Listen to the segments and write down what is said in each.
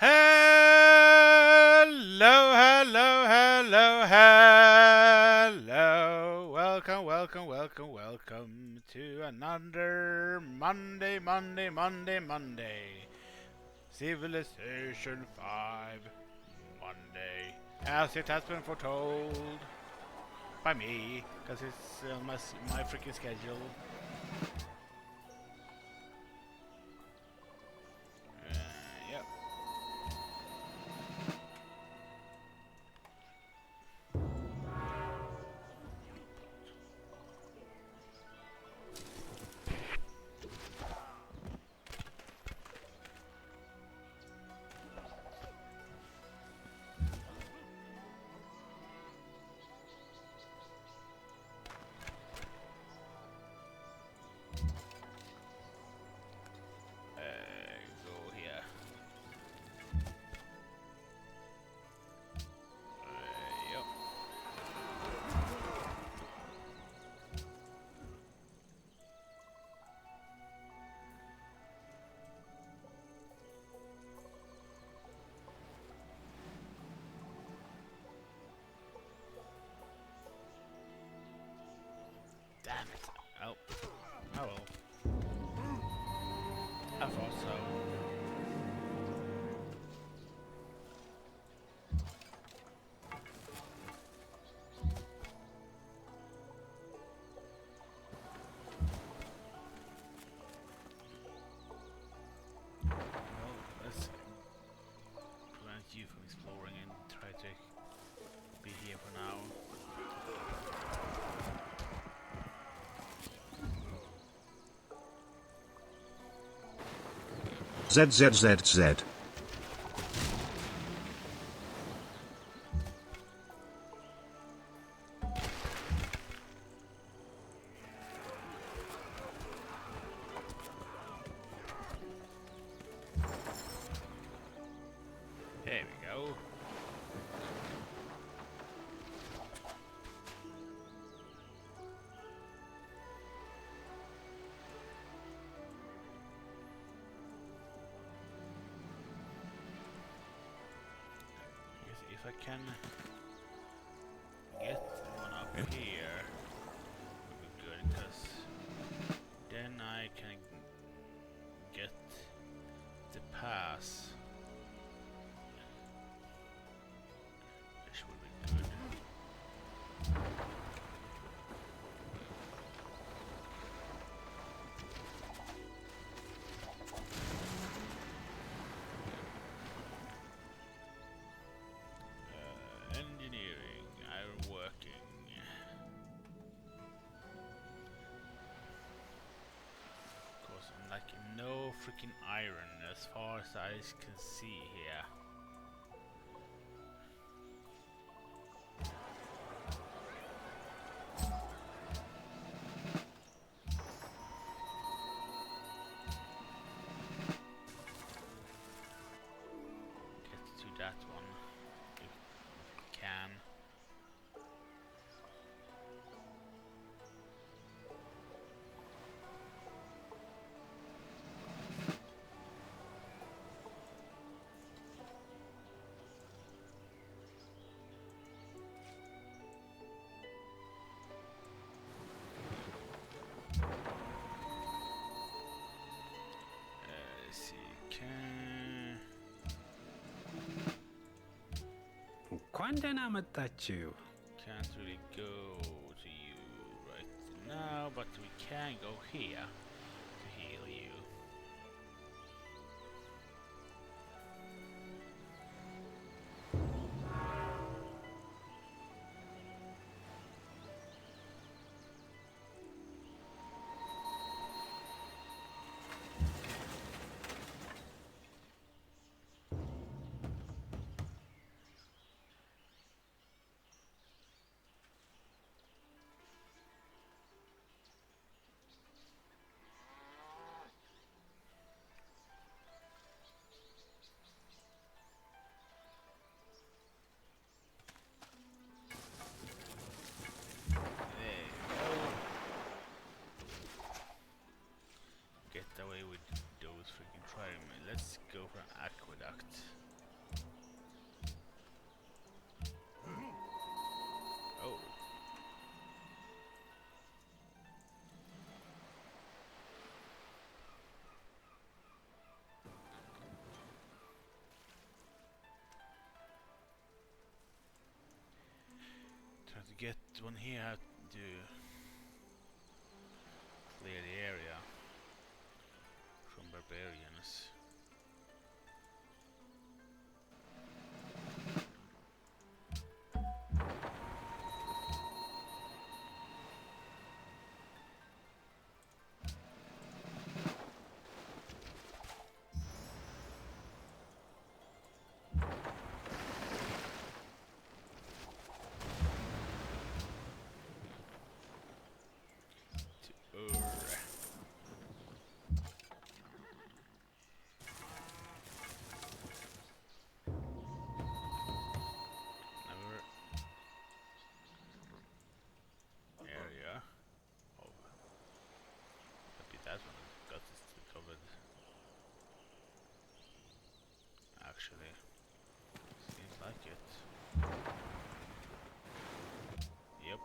Hello, hello, hello, hello. Welcome to another Monday. Civilization 5 Monday. As it has been foretold by me, because it's my freaking schedule. Yep. Go here. Yep. Damn it. Oh. Oh well. I thought so. Well, let's prevent you from exploring and try to be here for now. ZZZZ. There we go. Guess if I can get one up here, would be good, because then I can get the pass. Which would be good. Engineering, ironworking. Of course, I'm like no freaking iron as far as I can see here. Get to that one if we can. Let's see, እንኳን አመጣችሁ can't really go to you right now, but we can go here to heal you. to get one here, I have to clear the area from barbarians. That one got this covered. Actually, seems like it. Yep.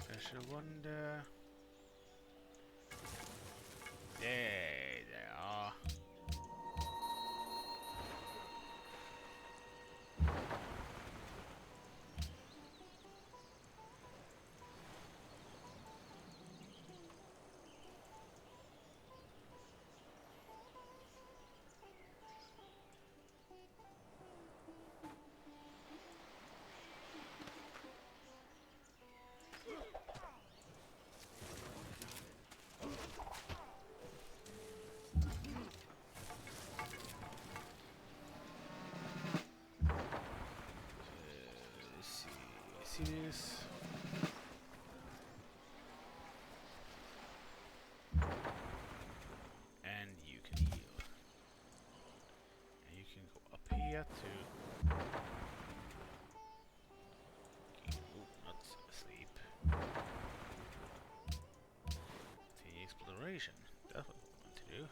Special wonder. There they are. See this? And you can heal. And you can go up here to... Oh, not sleep. The exploration. That's what we want to do.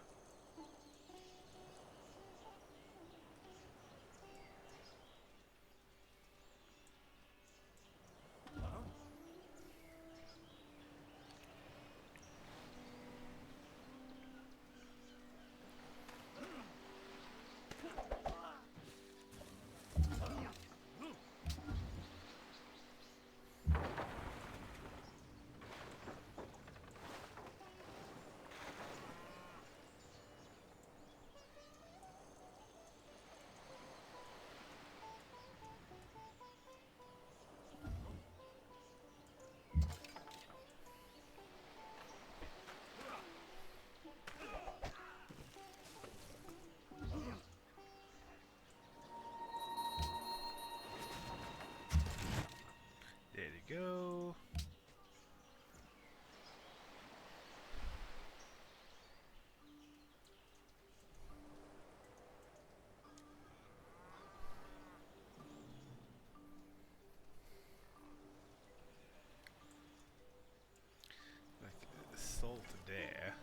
There you go. Like salt there.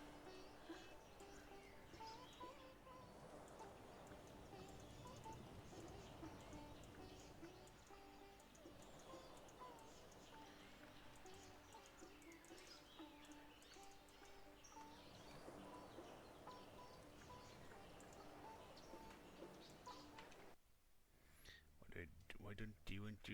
Why don't you want to?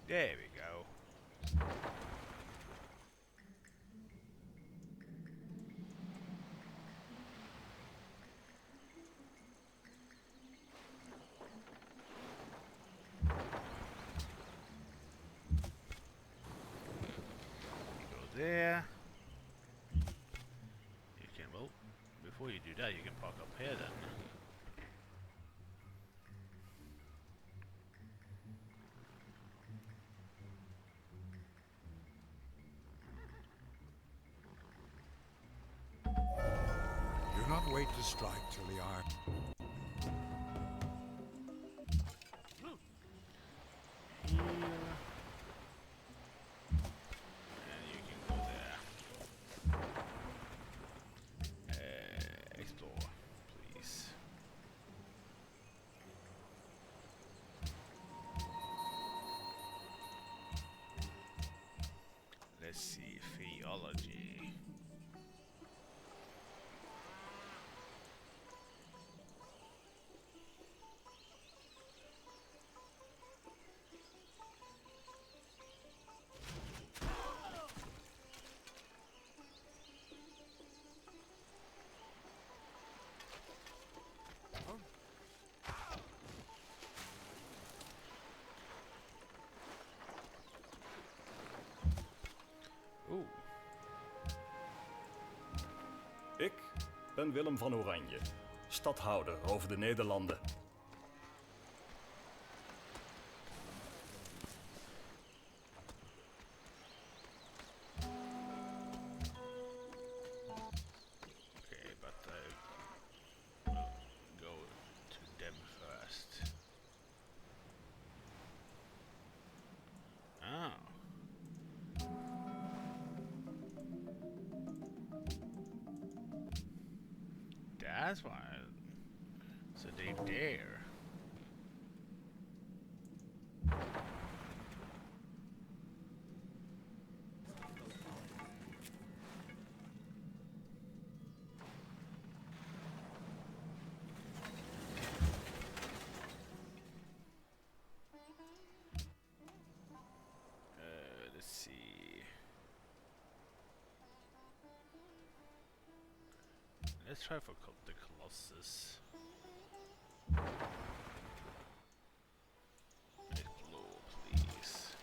There we go. There. You can, well, before you do that, you can park up here then. Can't wait to strike till the iron. Here. And you can go there. Explore, please. Let's see, theology. Oeh. Ik ben Willem van Oranje, stadhouder over de Nederlanden. Okay, but I will go to them first. Oh. That's why. So they dare. Let's see. Let's try for the Colossus. Explore, please.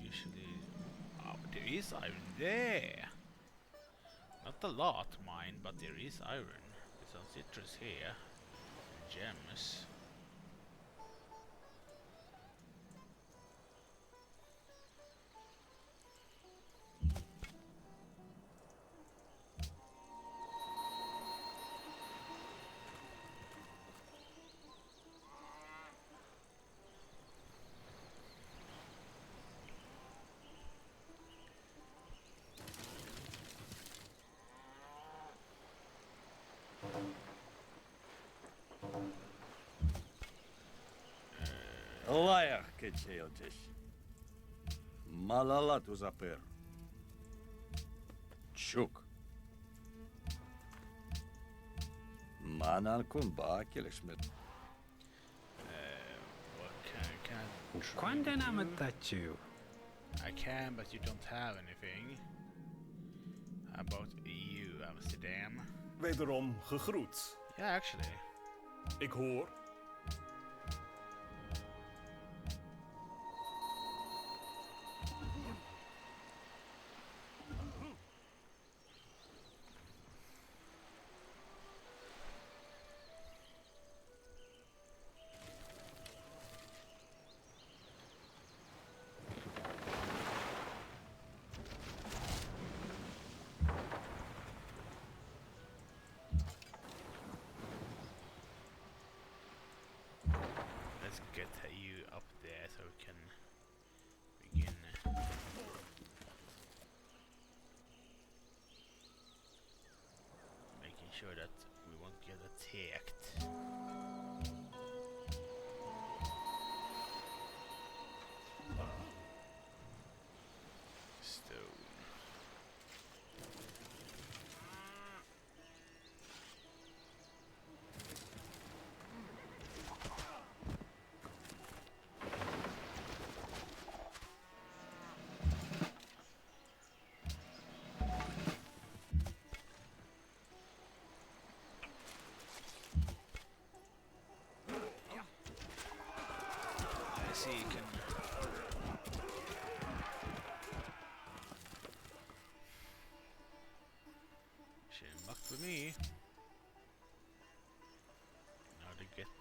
Usually, oh, there is iron there. Not a lot, mine, but there is iron. There's some citrus here, gems. Liar, keçeyoteş. Malala tuzapır. Çuk. Manan kumba kelişmet. What can I Quando amataccio? I can, but you don't have anything. How about you, Amsterdam? Wederom gegroet. Yeah, actually. Ik hoor. Let's get you up there so we can begin. Making sure that we won't get attacked. Stone. I see you can.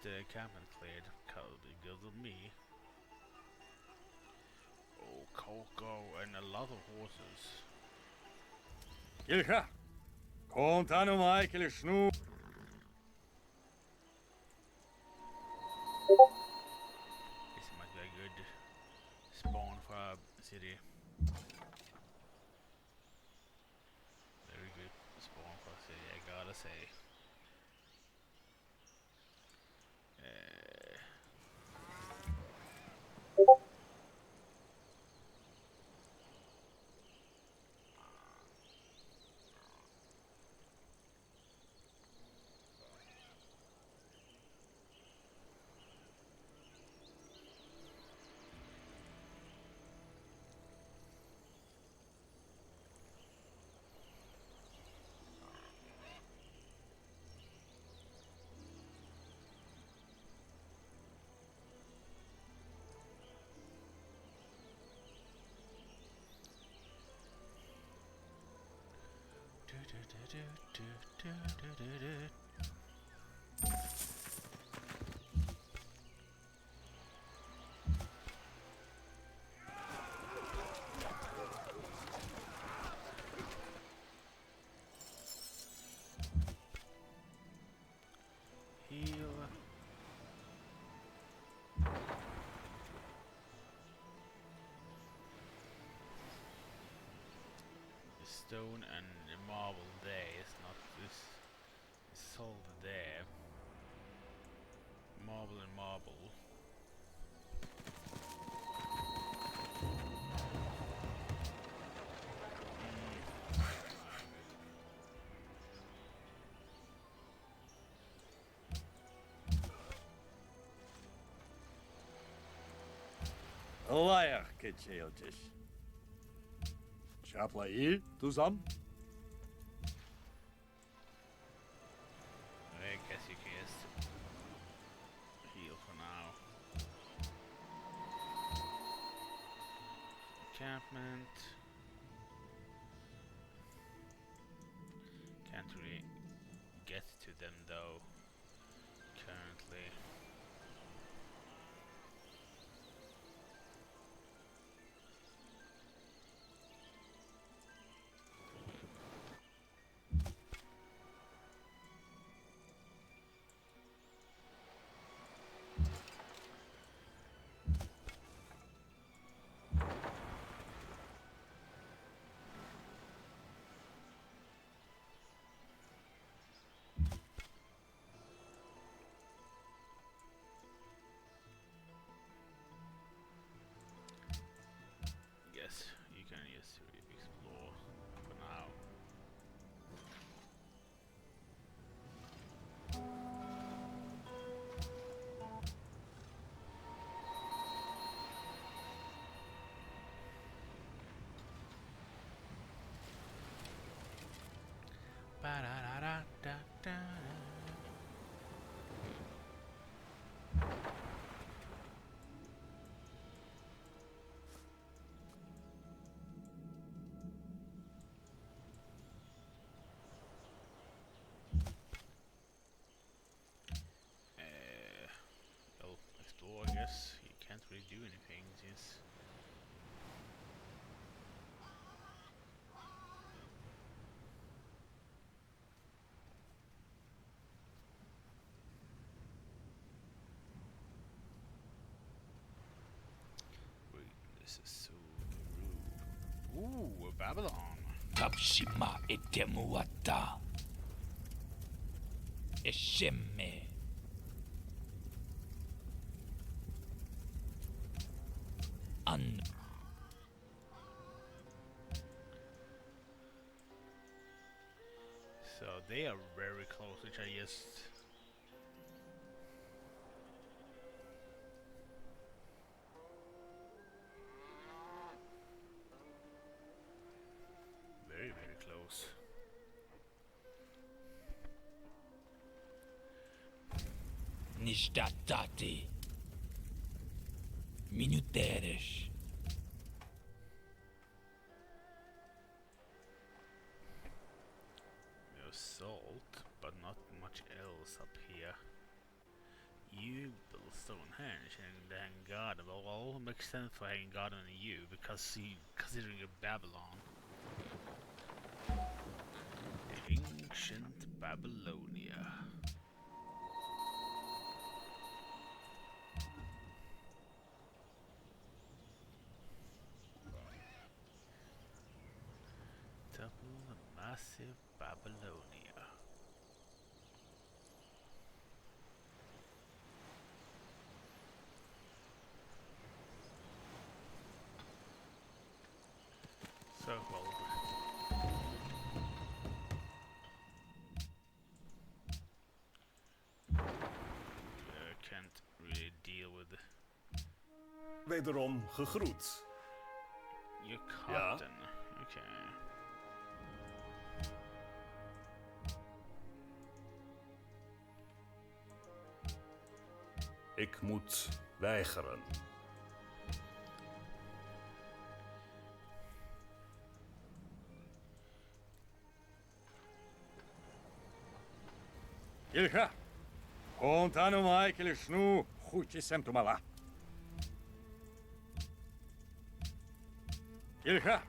cabin cleared because of me. Oh, cocoa and a lot of horses. Kilka. Kontanu Michael Schnoo. This might be a good spawn for a city. Very good spawn for a city, I gotta say. Heal. The stone and the marble there is not this. It's sold there. Marble and marble. Liar, Kitcheotis. Chaplai, Tuzam. I guess you can just heal for now. Encampment. Can't really get to them though currently. Yes, you can just explore for now. Ba-da-da-da-da-da. Well, explore, I guess. You can't really do anything since wait, this is so rude. Ooh, Babylon. Kapshima etemuata. Eshemme. An. So they are very close, which I just very close. Nishtatati. Minuteres. We have salt, but not much else up here you built Stonehenge and then God. Well, it makes sense for hanging God on you because considering you're Babylon. Ancient Babylonia. Double massive Babylonia. Circle. Can't really deal with Wederom gegroet. your Ja. cotton. Okay. Ik moet weigeren. Ilha. Kontanu Michael Shnu. Huchi Semtumala. Ilha.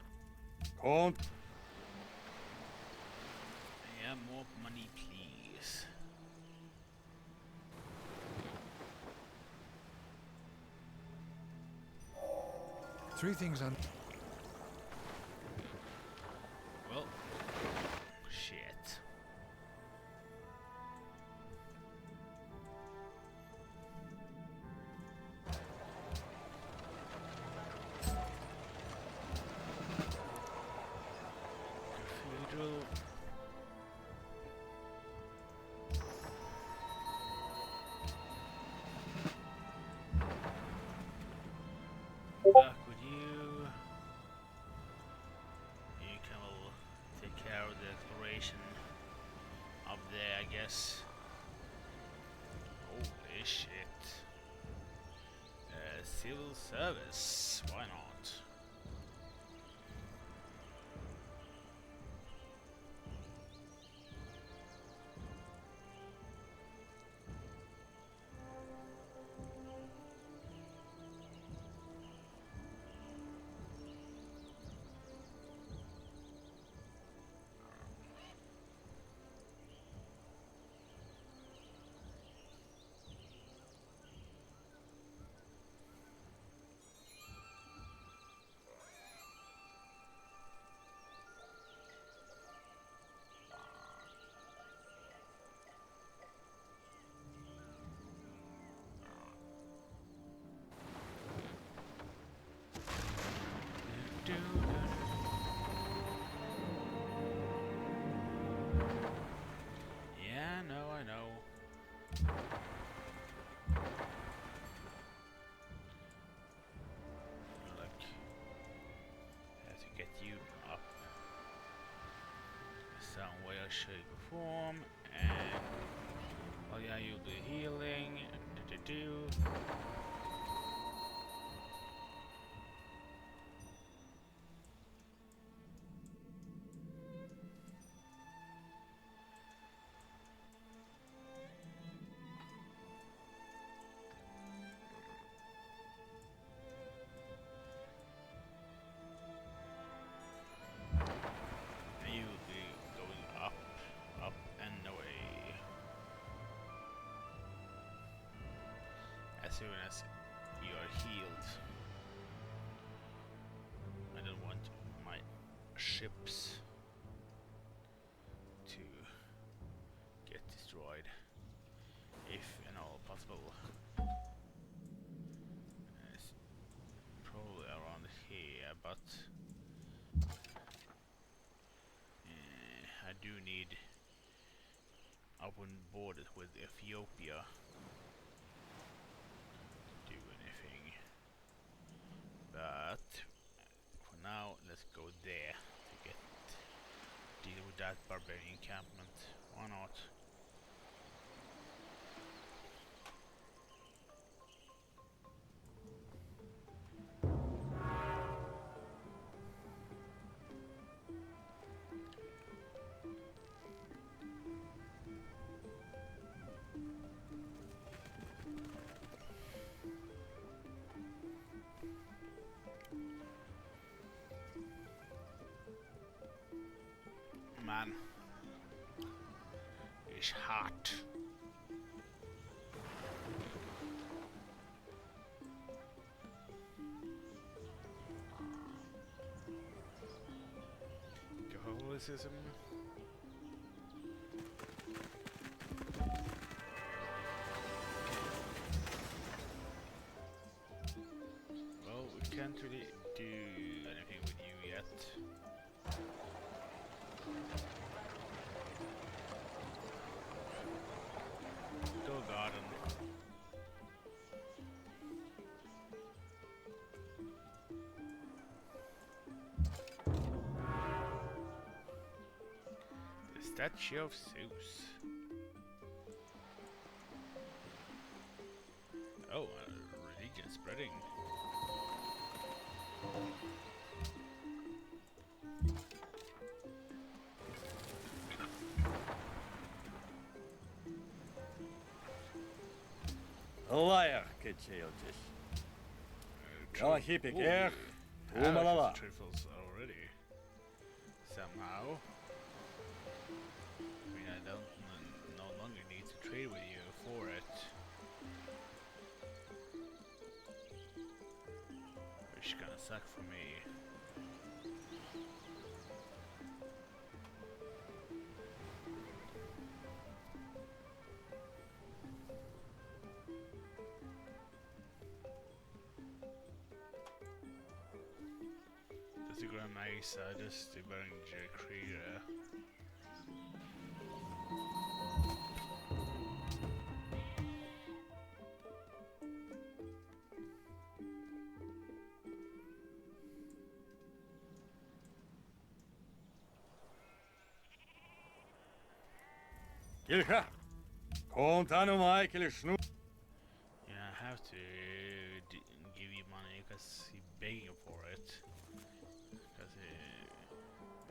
Kont. Yeah, more money, please. Three things on. Well, shit. Cathedral. Back with you. You can all take care of the exploration up there, I guess. Holy shit. Civil service. Why not? Yeah, no, I know. Look, I have to get you up some way or shape or form, and oh yeah, you'll do healing. You will be going up, up and away. As soon as you are healed. I don't want my ships to get destroyed, if and all possible. It's probably around here, but I do need open borders with Ethiopia to do anything. But for now, let's go there to deal with that barbarian encampment. Why not? It's hot. Catholicism. Well, we can't really do anything with you yet. Go garden. The statue of Zeus. Oh, religion spreading. Liar, kitcheeltjes. Ja, hip ik er. I have Oemalala. trifles already. Somehow. I mean, I don't no longer need to trade with you for it. Which gonna suck for me. Dat is gewoon nice, just die Berenger creëren. Kilga. Komt aan om eigenlijk snoe. Yeah, I have to give you money because he's begging for it. Because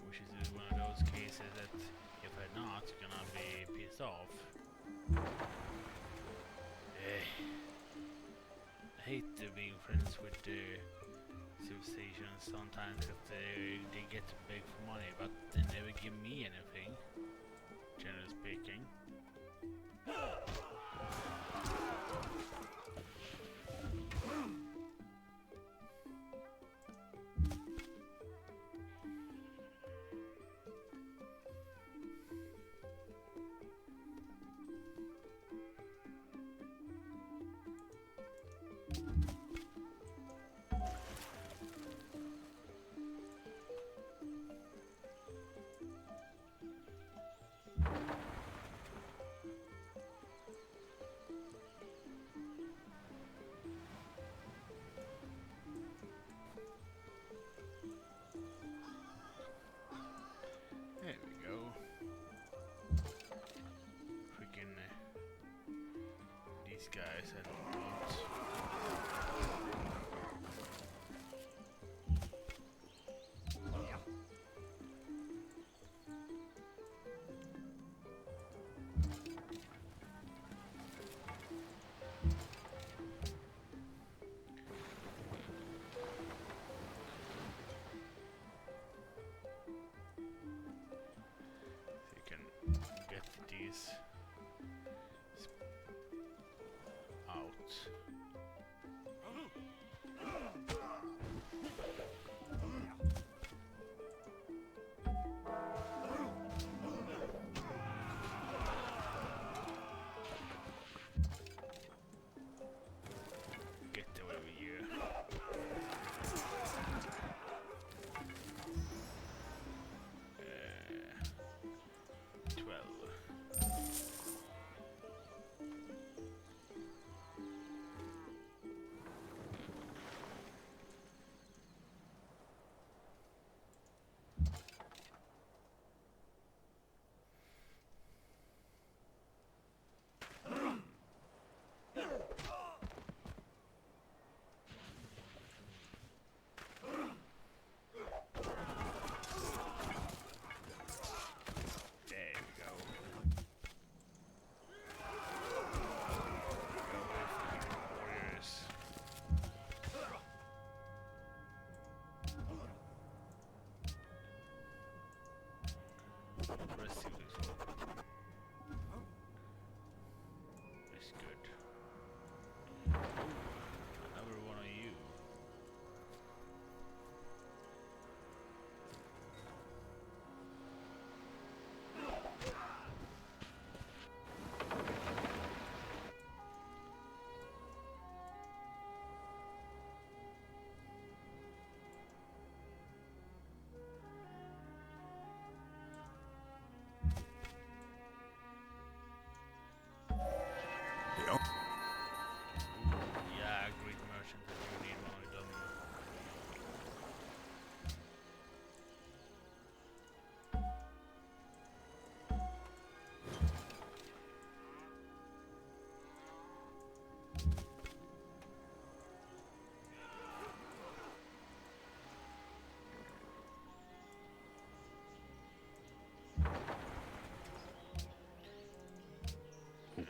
which is one of those cases that if I'm not, you're gonna be pissed off. I hate being friends with the civilizations sometimes because they get to beg for money, but they never give me anything. Generally speaking. There we go. Freaking these guys had loot. You can get these out. Get over here. Uh, 12.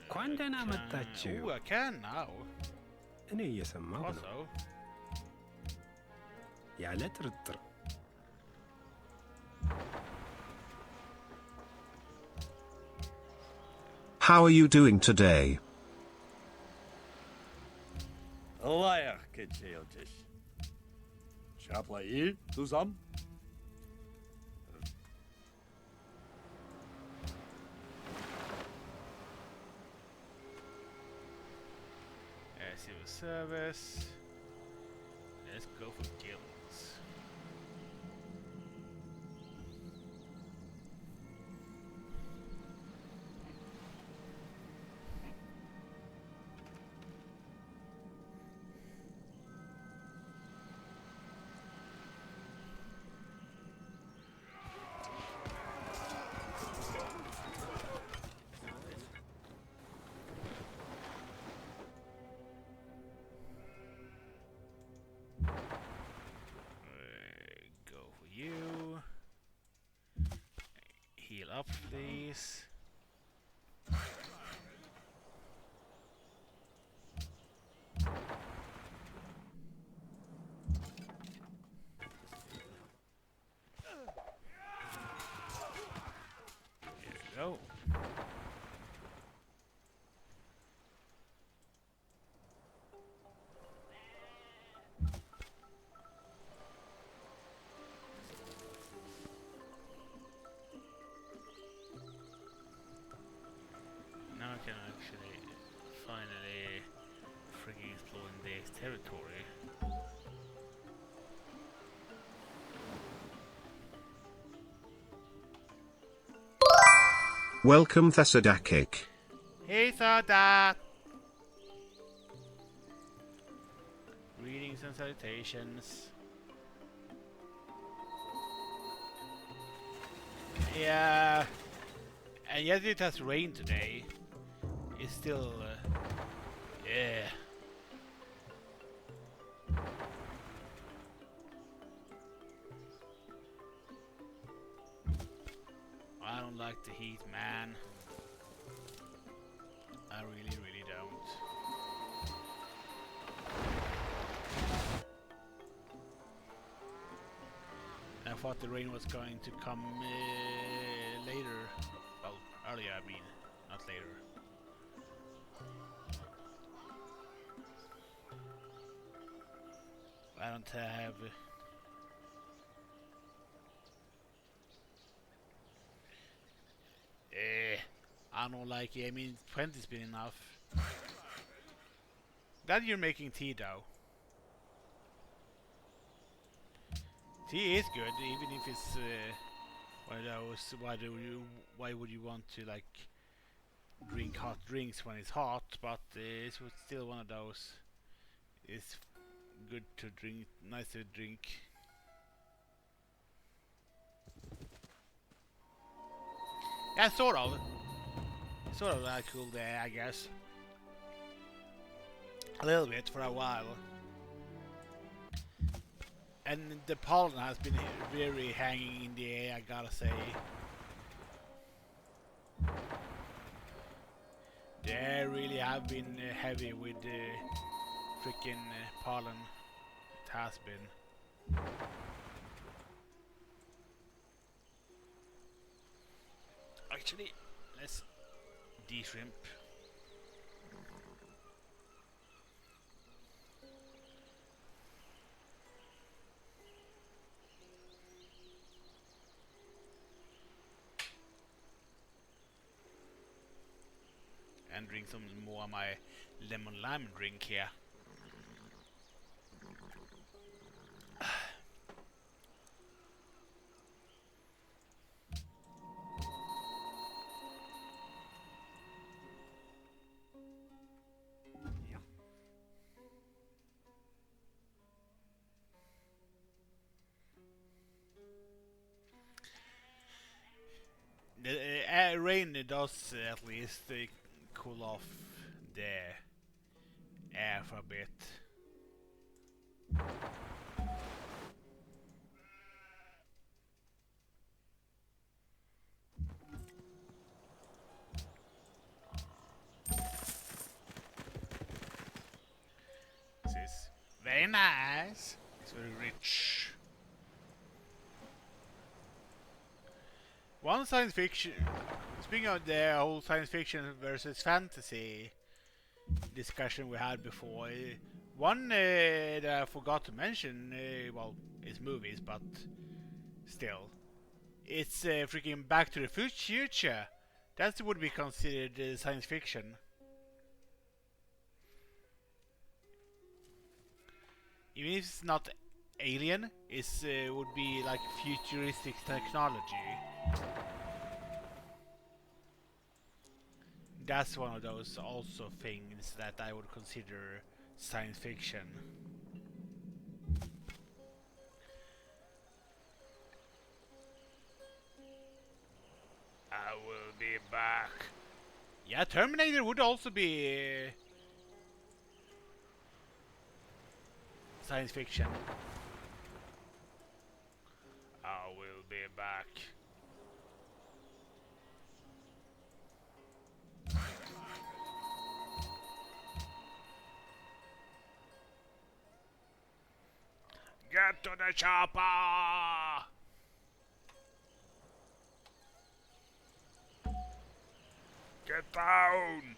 እንኳን ደህና መጣችሁ። Ooh, I can now. እኔ እየሰማሁ ነው Also, ያለ ጥርጥር። How are you doing today? Liar, kidjeeltjes. Schapla hier, zusammen. civil service. Let's go for guilds. Go for you. Heal up, please. Here we go. Now I can actually finally freaking explore in this territory. Welcome Thessaloniki. He saw that! Greetings and salutations. Yeah, and yet it has rained today. It's still, yeah. I don't like the heat, man. I really, really don't. I thought the rain was going to come later. Well, earlier, I mean, not later. I don't have. I don't like it. I mean, 20's been enough. Glad you're making tea, though. Tea is good, even if it's one of those. Why would you want to like drink hot drinks when it's hot? But it's still one of those. It's good to drink, nice to drink. Yeah, sort of that cool day, I guess. A little bit for a while. And the pollen has been very hanging in the air, I gotta say. They really have been heavy with freaking pollen. It has been. Actually, let's de-shrimp. And drink some more of my lemon lime drink here. The rain does at least cool off the air for a bit. Very nice. It's very rich. One science fiction. Speaking of the whole science fiction versus fantasy discussion we had before, one that I forgot to mention, well, it's movies, but still, it's freaking Back to the Future. That would be considered science fiction. Even if it's not alien, it would be like futuristic technology. That's one of those also things that I would consider science fiction. I will be back. Yeah, Terminator would also be science fiction. I will be back. Get to the chopper! Get down!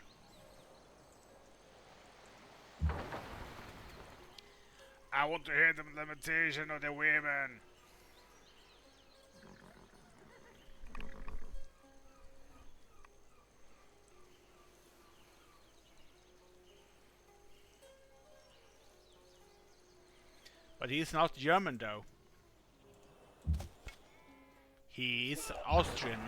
I want to hear the lamentation of the women. But he's not German though. He is Austrian.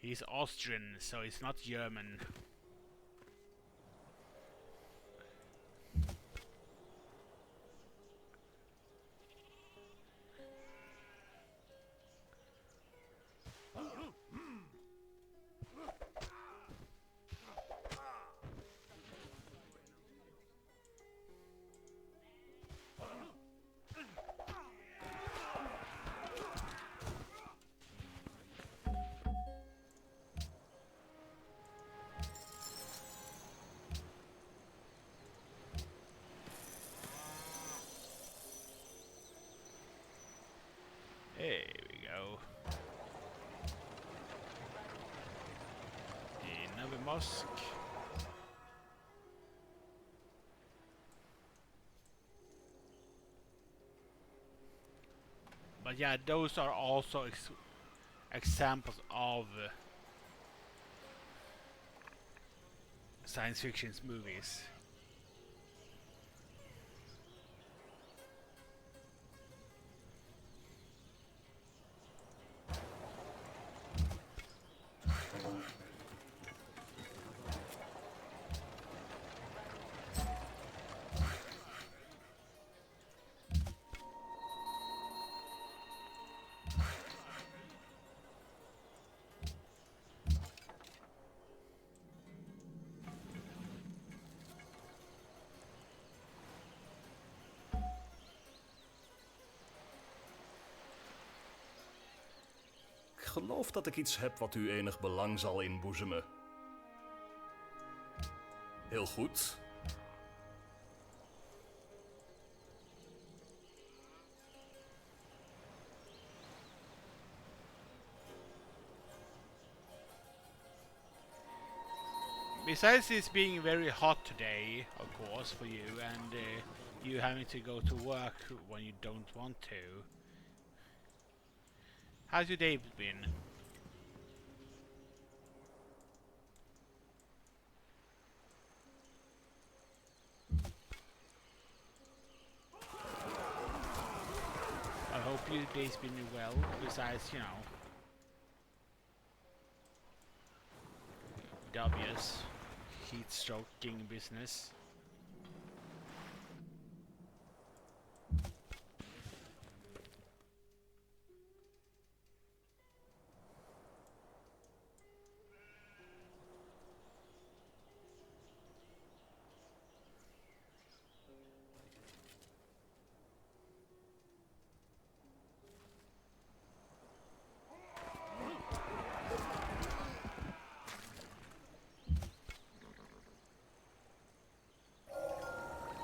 He's Austrian, so he's not German. There we go. Another mosque. But yeah, those are also examples of science fiction movies. Ik geloof dat ik iets heb wat u enig belang zal inboezemen. Heel goed. Besides this being very hot today, of course, for you, and you having to go to work when you don't want to, how's your day been? I hope your day's been well, besides, you know, the obvious heat stroking business.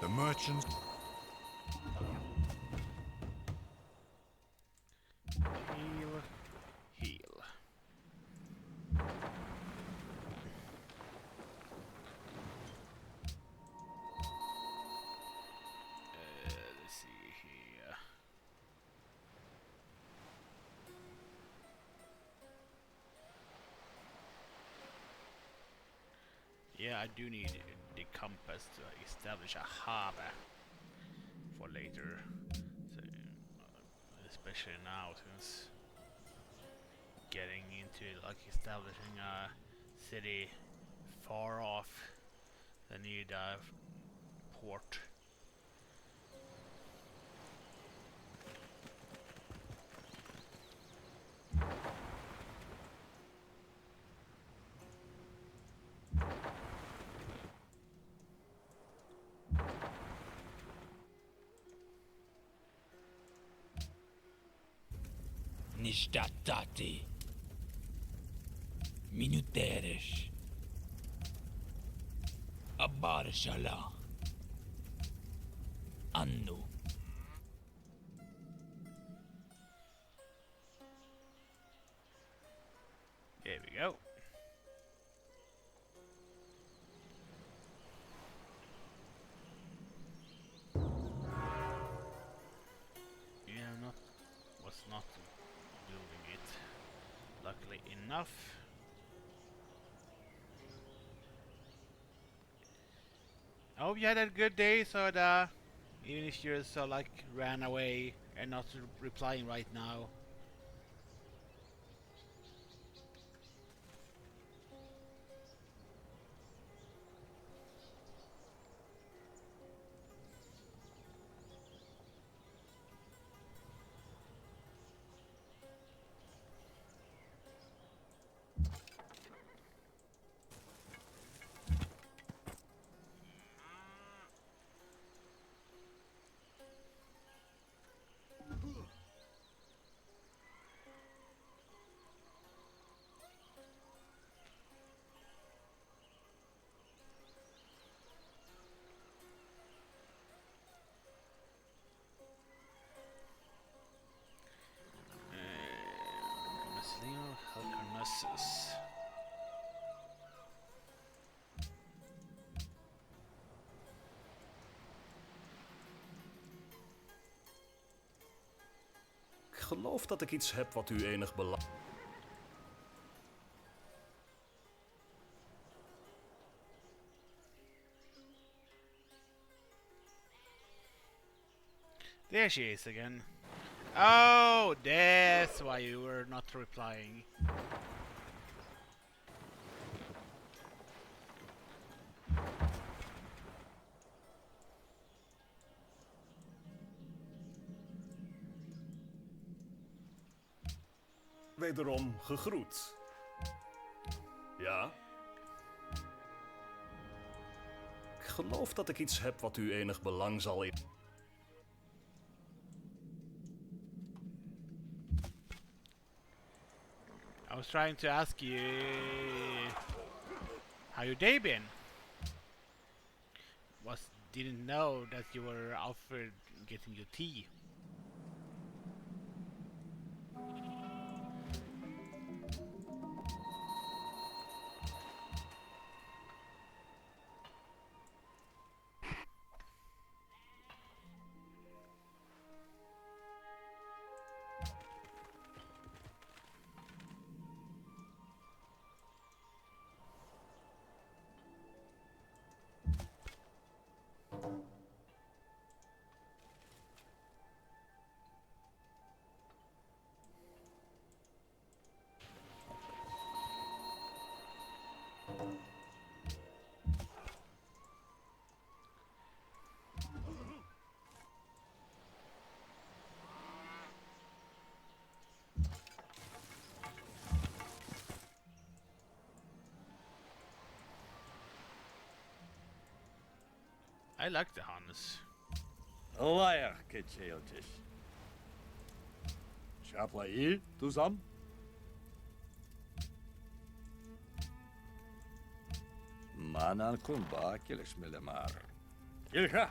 The merchants. Heal. Heal. Let's see here. Yeah, I do need the compass to establish a harbor for later. So, especially now, since getting into like establishing a city far off, I need a port. Nistatati. Minuteres. Abarshala. Annu. There we go. Yeah, was not doing it luckily enough. I hope you had a good day, Soda. Even if you're so like ran away and not replying right now. Leo Halicarnassus. Ik geloof dat ik iets heb wat u enig belang... There she is again. Oh, that's why you were not replying. Wederom gegroet. Ja? Ik geloof dat ik iets heb wat u enig belang zal in... I was trying to ask you how your day been. Didn't know that you were offered getting your tea. I like the harness. Liar, Kitcheotis. Chaplai, Tuzam. Manan kumba kilishmilemar. Ilga.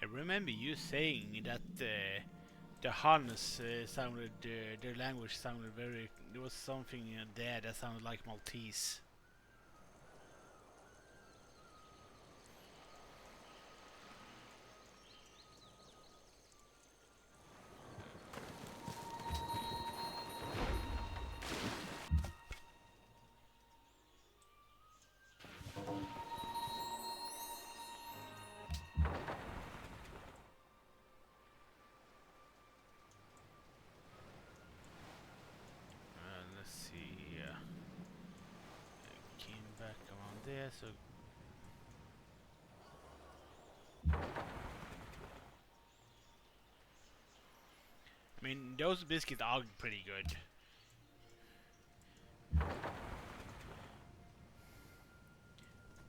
I remember you saying that the Huns sounded, their language sounded very. There was something there that sounded like Maltese. Let's see. Came back around there, so. I mean, those biscuits are pretty good.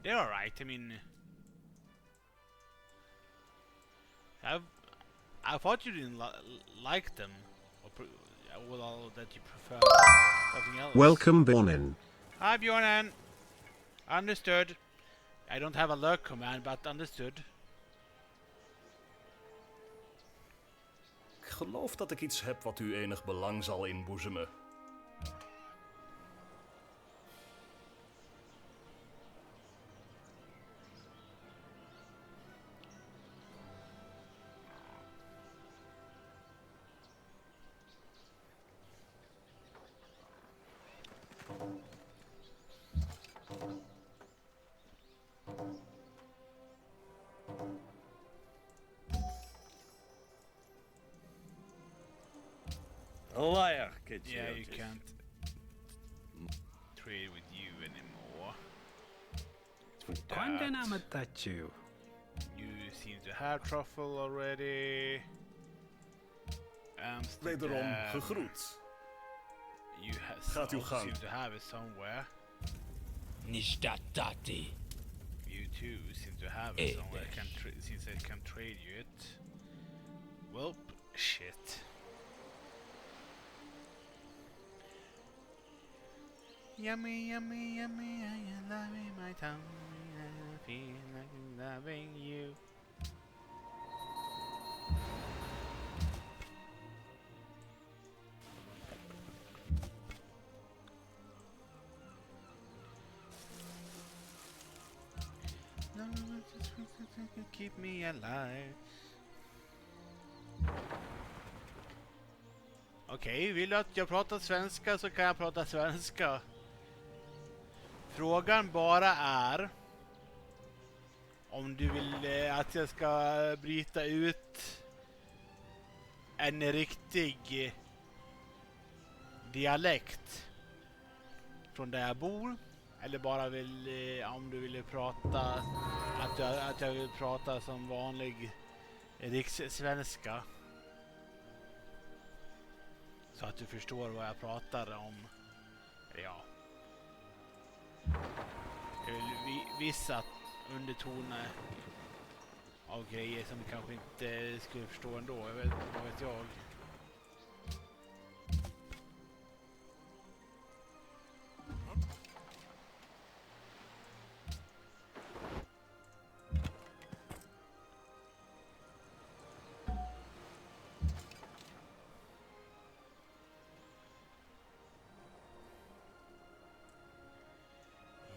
They're alright. I mean, I thought you didn't like them, or well, that you prefer something else. Welcome Bornin. Hi Bjornan. Understood. I don't have a lurk command, but understood. Ik geloof dat ik iets heb wat u enig belang zal inboezemen. A liar, kid. Yeah, you can't trade with you anymore. እንኳን ደህና መጣችሁ። You seem to have truffle already. Wederom Amsterdam. gegroet. You Gaat uw gang. seem to have it somewhere. Nishtatati. You too seem to have it somewhere. Since I can trade you it. Well, shit. Yummy, yummy, yummy, I love in my tummy. I feel like I'm loving you. No, just keep me alive. Okej, vill du att jag pratar svenska så kan jag prata svenska. Frågan bara är om du vill att jag ska bryta ut en riktig dialekt från där jag bor, eller bara vill om du vill prata att jag vill prata som vanlig rikssvenska så att du förstår vad jag pratar om. Ja. Vissa undertoner av grejer som du kanske inte skulle förstå ändå. Vad vet jag.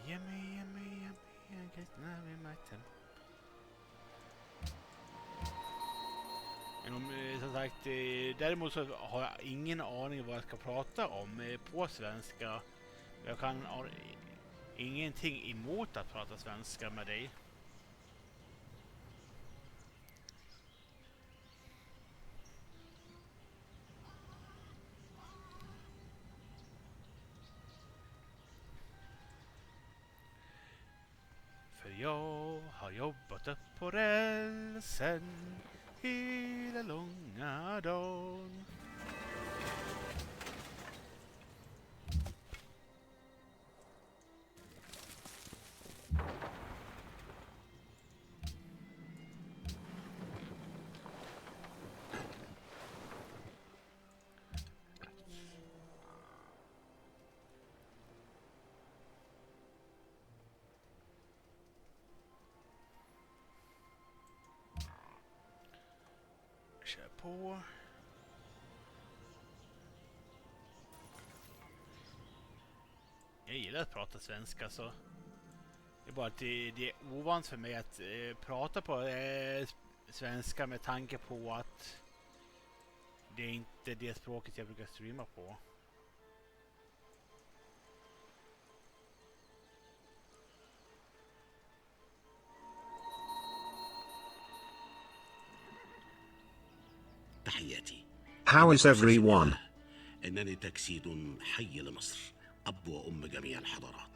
Yummy, yummy, yummy, I get love in my tum. Men som sagt, däremot så har jag ingen aning vad jag ska prata om på svenska. Jag kan ingenting emot att prata svenska med dig. För jag har jobbat upp på rälsen hela långa dagen. på. Jag gillar att prata svenska, så det är bara att det är ovant för mig att prata på svenska, med tanke på att det är inte det språket jag brukar streama på. تحياتي. How is everyone? إنني تجسيد حي لمصر، أب وأم جميع الحضارات.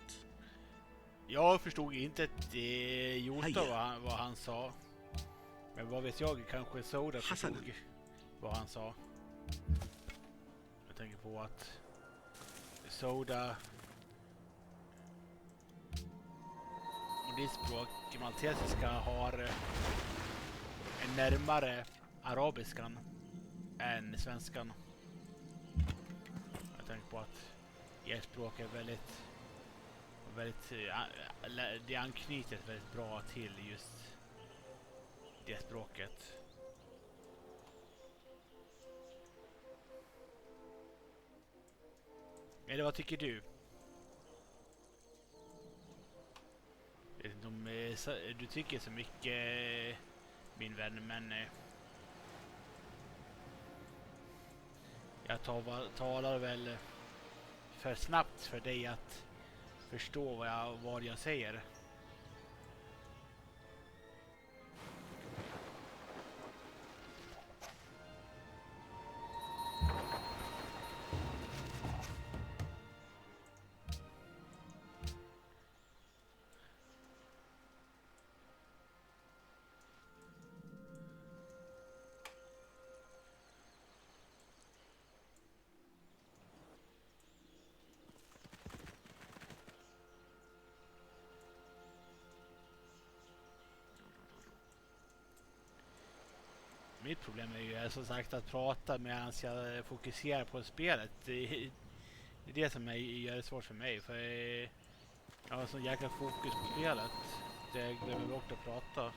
Jag förstod inte ett jota Heja. vad han sa. Men vad vet jag, kanske Soda förstod Hassan. vad han sa. Jag tänker på att Soda och ditt språk, maltesiska, har en närmare arabiskan än svenskan. Jag tänker på att ert språk är väldigt det anknyter väldigt bra till just det språket. Eller vad tycker du? Jag vet inte om du tycker så mycket, min vän, men jag talar väl för snabbt för dig att förstå vad jag säger. Mitt problem är ju som sagt att prata medan jag fokuserar på spelet. Det är det som gör det svårt för mig. För jag har sån jäkla fokus på spelet. Jag glömmer bort att prata.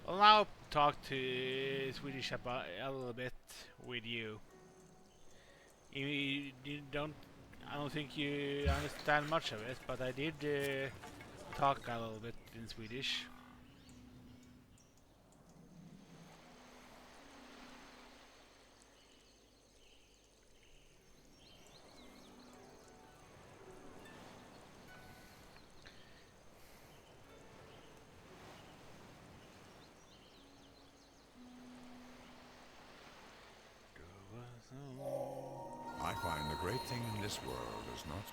I'll now talk to Swedish about a little bit with you. You don't. I don't think you understand much of it, but I did talk a little bit in Swedish. I find the great thing in this world is not.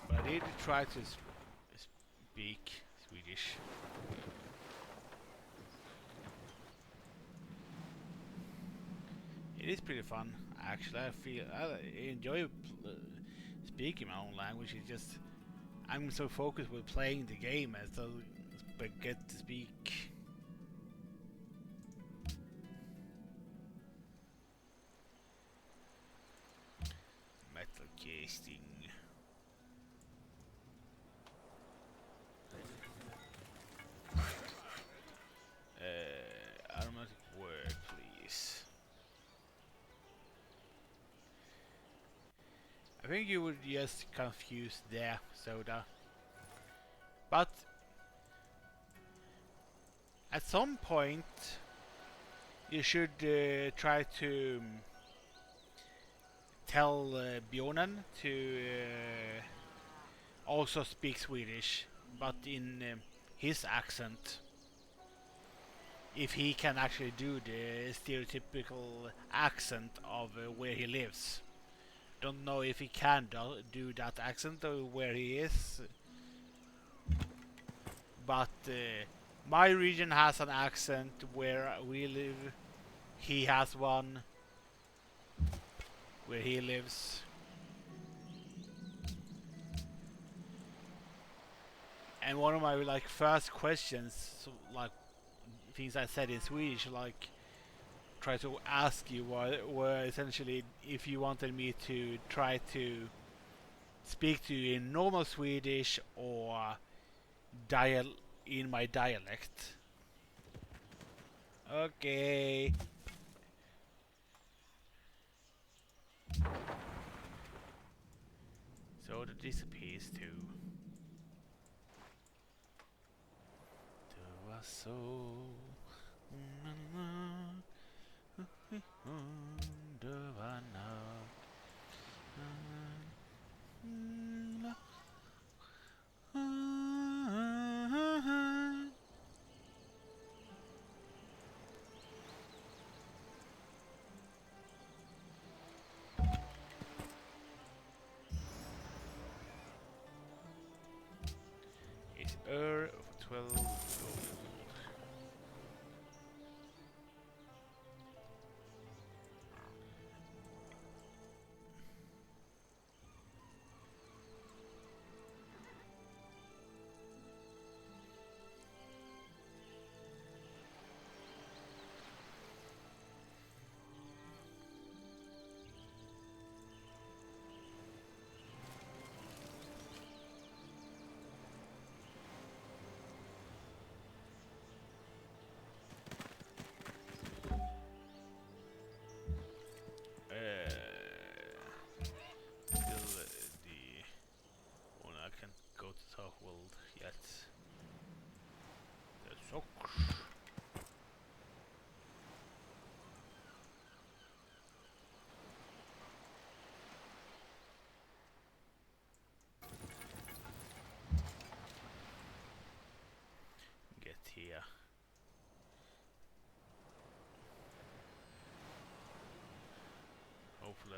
But I did try to speak Swedish. It is pretty fun, actually. I enjoy speaking my own language. It's just I'm so focused with playing the game as I forget to speak. Metal casting. Automatic word, please. I think you would just confuse there, Soda. But at some point you should try to tell Bjornen to also speak Swedish, but in his accent. If he can actually do the stereotypical accent of where he lives. Don't know if he can do that accent or where he is. But my region has an accent where we live. He has one where he lives. And one of my like first questions, so, like things I said in Swedish, like try to ask you were essentially if you wanted me to try to speak to you in normal Swedish or in my dialect. Okay. So that disappears too. Det var så underbar natt. Is for 12 gold. I can't go to Dark World yet. That sucks. Get here. Hopefully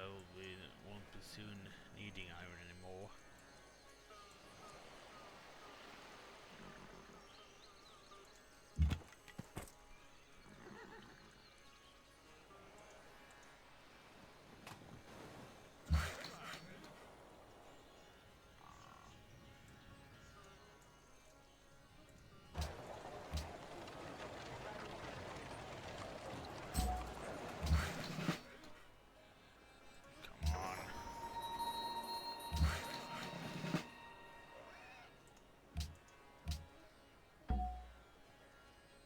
won't be soon needing iron anymore. Come on.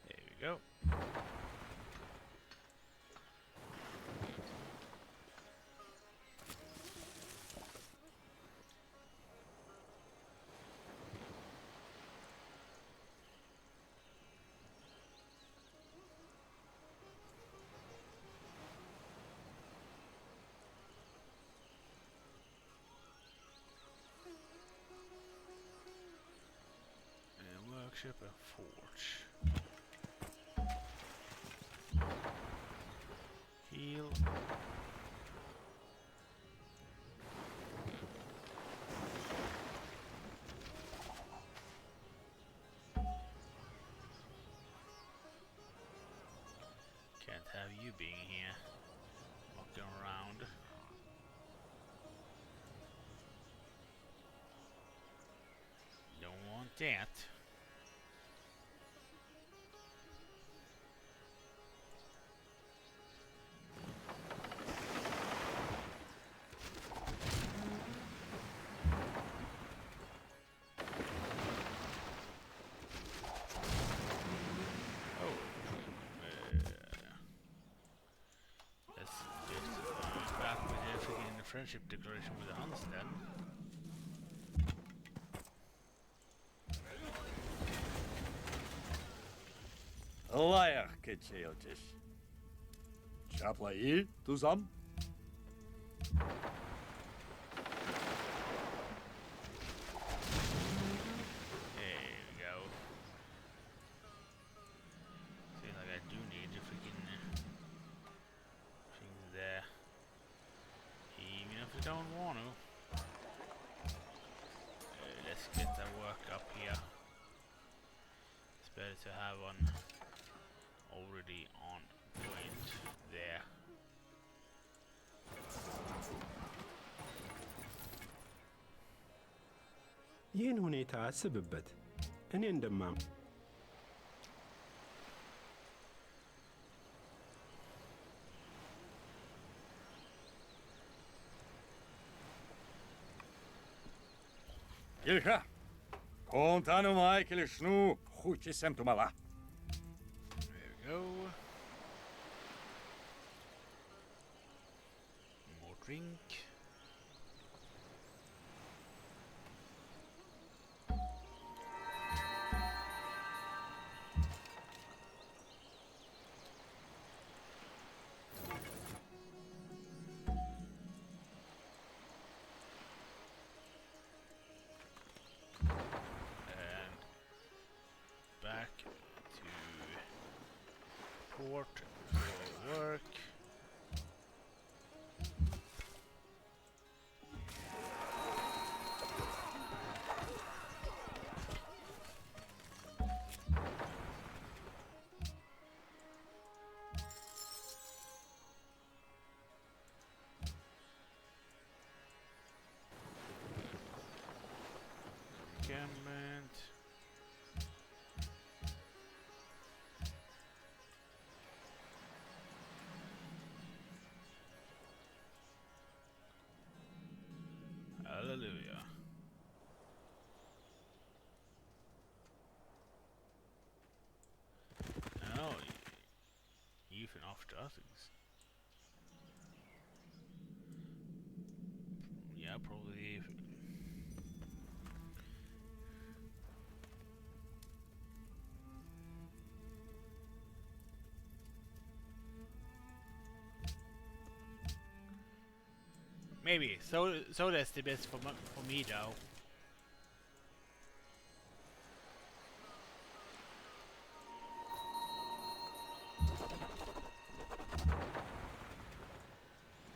There we go. Workshop and forge. Heal. Can't have you being here, walking around. Don't want that. Friendship declaration with the Huns then. Liar, Kitcheotis. Chaplain, Tuzam. There we go. Seems like I do need the freaking things there. Even if I don't want to. Let's get that work up here. It's better to have one already on point there. ይህን ሁኔታ አስብበት። እኔ እንደማም Ilha, kontanu Michael Shnu, Huchi Semtumala. There we go. More drink. And back to port for work. Encampment. Hallelujah. Now, even after things. Yeah, probably. Maybe. So that's the best for me though.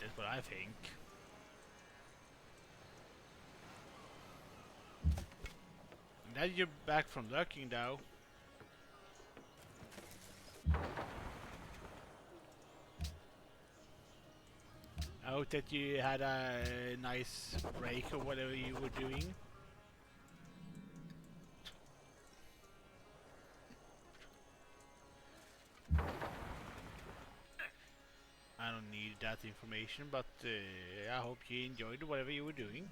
That's what I think. Now you're back from lurking though. I hope that you had a nice break or whatever you were doing. I don't need that information, but I hope you enjoyed whatever you were doing.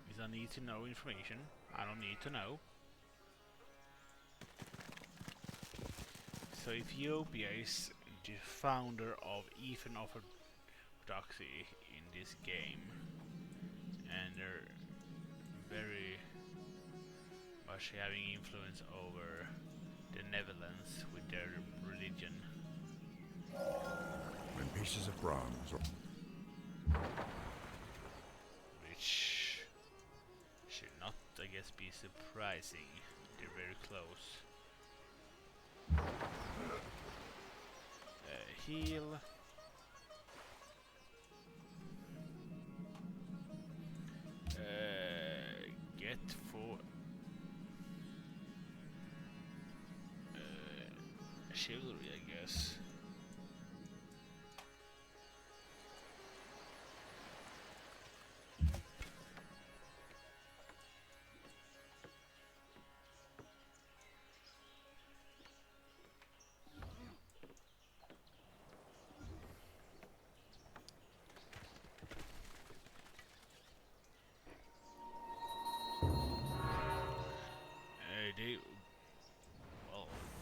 Because I need to know information. I don't need to know. So Ethiopia is the founder of Ethan Orthodoxy in this game, and they're very much having influence over the Netherlands with their religion. When pieces of bronze or Which should not, I guess, be surprising. They're very close. Heal. Get for chivalry, I guess.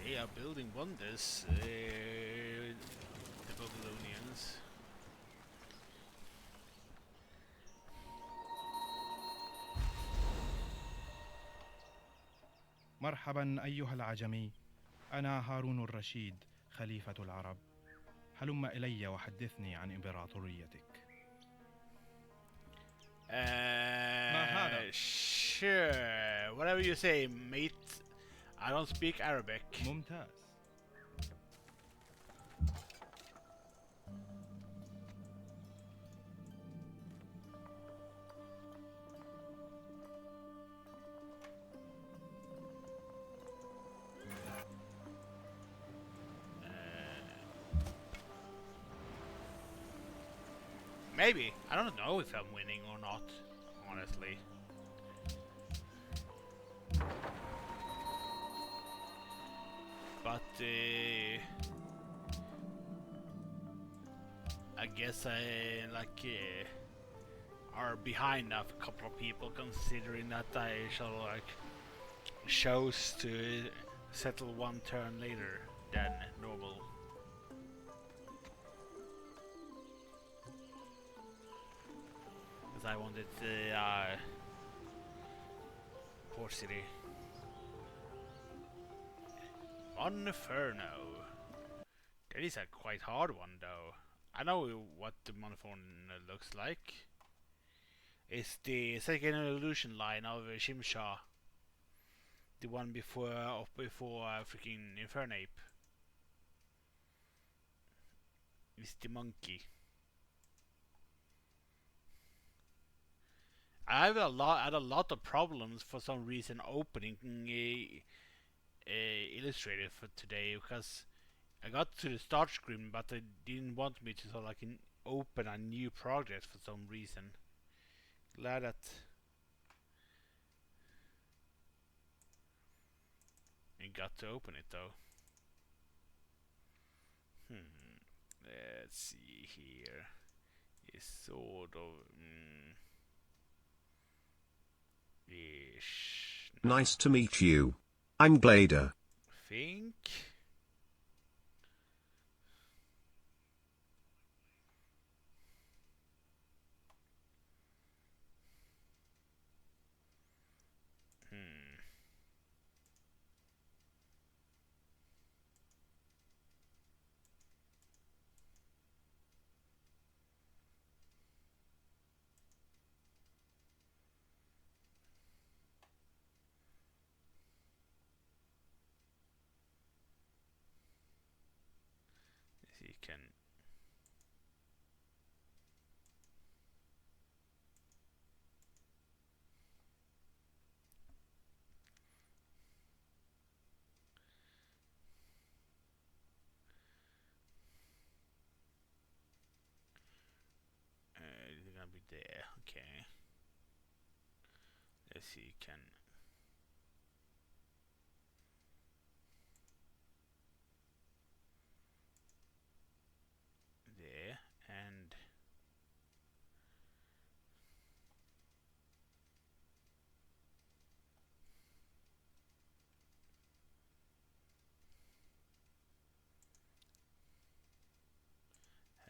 They are building wonders, the Babylonians. مرحبا أيها العجمي، أنا هارون الرشيد خليفة العرب. هلم إلي وحدثني عن إمبراطوريتك. Sure, whatever you say, mate. I don't speak Arabic. ممتاز. Maybe. I don't know if I'm winning or not, honestly. but I guess I are behind a couple of people, considering that I shall chose to settle one turn later than normal. Because I wanted Port City. Monoferno. That is a quite hard one though. I know what the Monoferno looks like. It's the second evolution line of Shimsha. The one before freaking Infernape. It's the monkey. I have had a lot of problems for some reason opening Illustrator for today, because I got to the start screen but it didn't want me to open a new project for some reason. Glad that I got to open it though. Let's see here. It's sort of ish. Nice to meet you. I'm Glader. Think. You can it's gonna be there. Okay, let's see. You can there and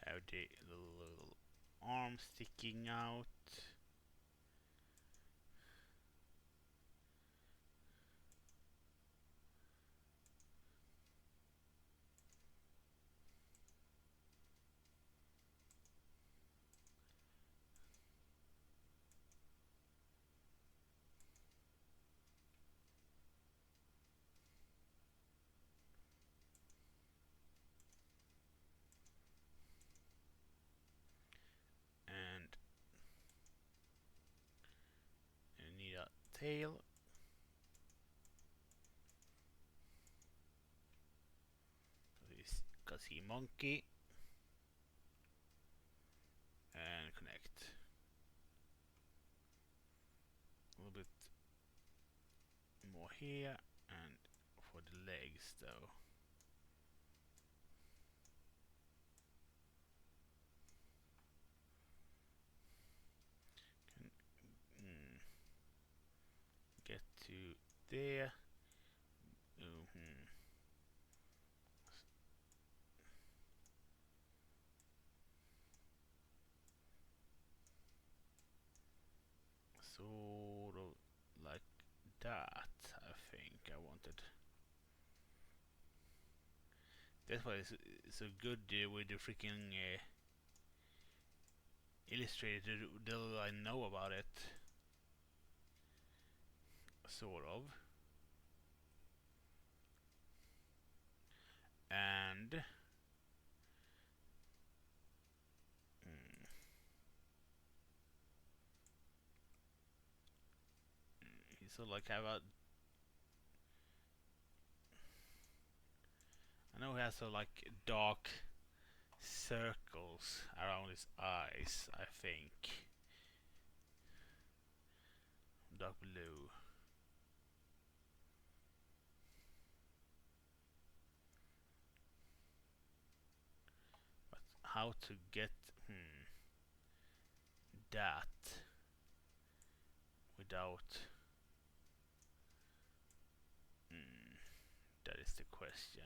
have the little arm sticking out. And you need a tail. Because he monkey. And connect. A little bit more here, and for the legs though. Can get to there. Sort of like that, I think I wanted. That's why it's so good with the freaking Illustrator. Little I know about it, sort of. And so have a. I know he has dark circles around his eyes, I think. Dark blue. how to get that without that is the question.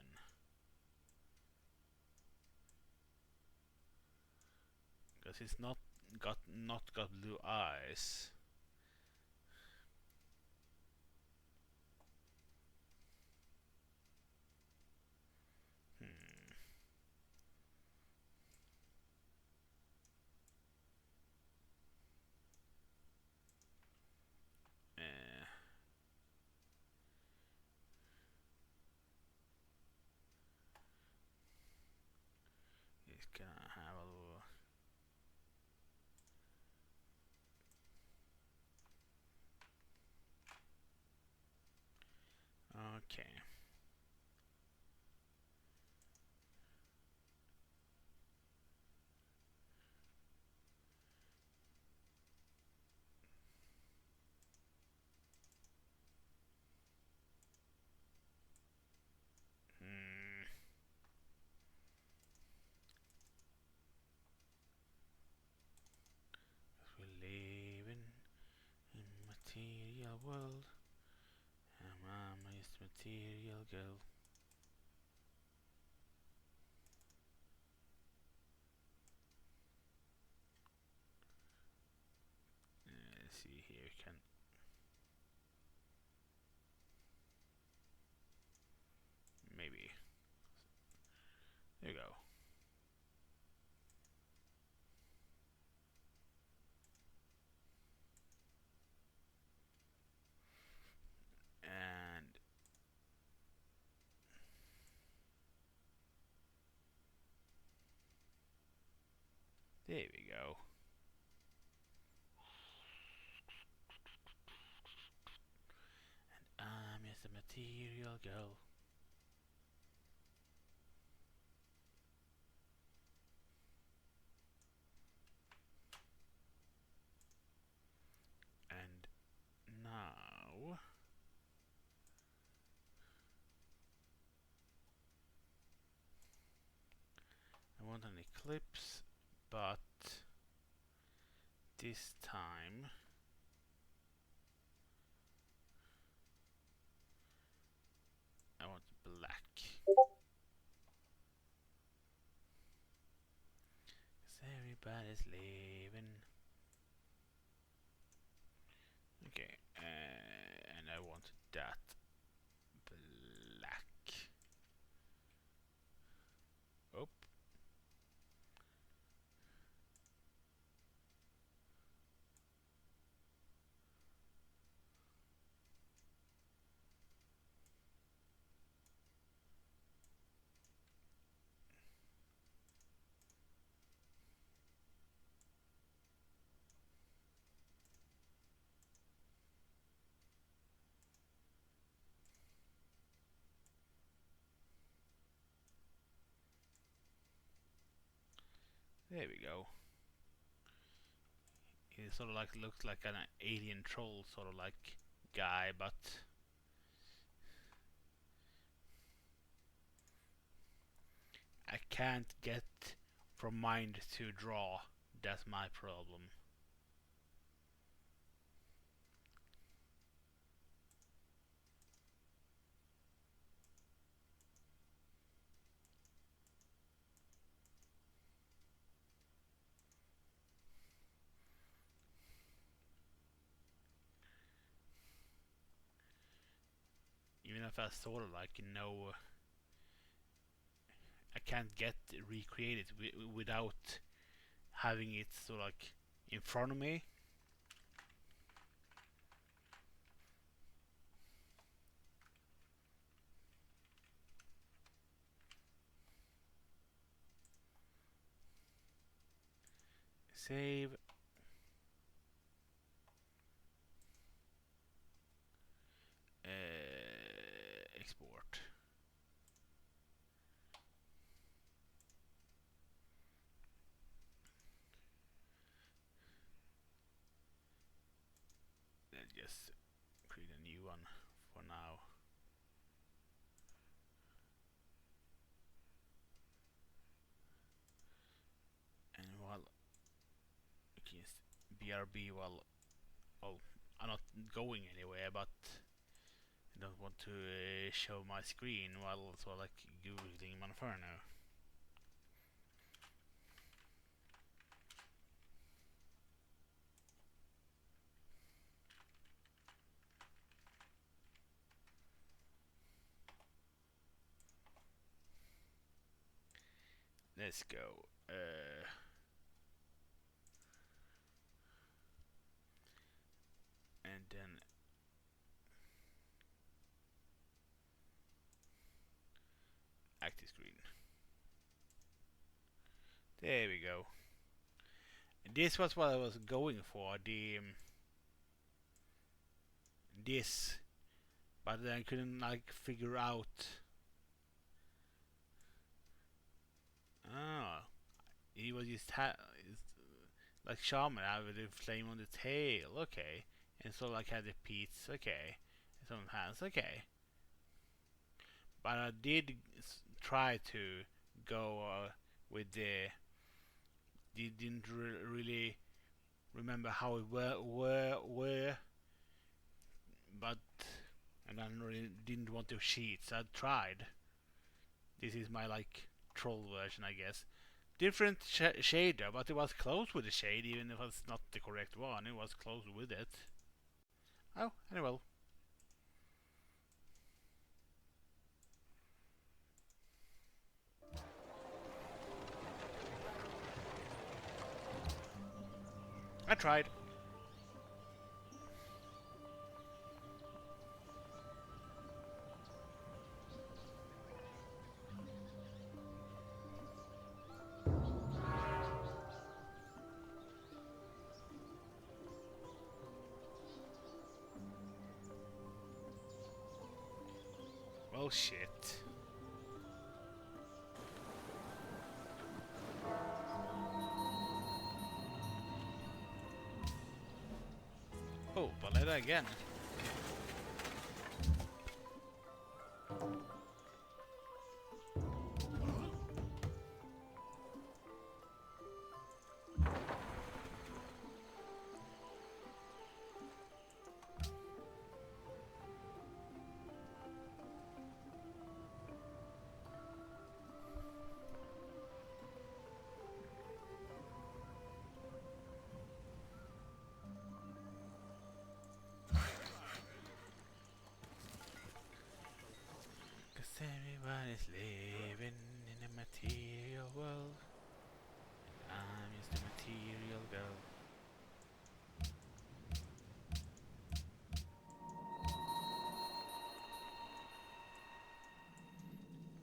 Because he's not got blue eyes. He's gonna have a little. Okay. We live in material world. And mama is material girl. Let's see here, can maybe there you go. And there we go. And I'm just a material girl. And now I want an eclipse, but this time I want black. 'Cause everybody's leaving. Okay, and I want that black. Oh. There we go. He sort of like looks like an alien troll sort of like guy, but I can't get from mind to draw. That's my problem. Even if I sort of like know, I can't get recreated without having it sort of like in front of me. Save. Export. Let's just create a new one for now. BRB well, I'm not going anywhere, but I don't want to show my screen while so like googling Monferno. Let's go. And then active screen. There we go. This was what I was going for. This, but then I couldn't like figure out. Oh, he was just like shaman out with the flame on the tail. Okay, and so like had the peats. Okay, and some hands. Okay, but I did try to go with the. Didn't really remember how it were, but and I really didn't want to cheat, so I tried. This is my like troll version, I guess. Different shader, but it was close with the shade, even if it's not the correct one. It was close with it. Oh, anyway. I tried. Well, shit. Oh, Baletta again. Everybody's living in a material world. I'm just a material girl.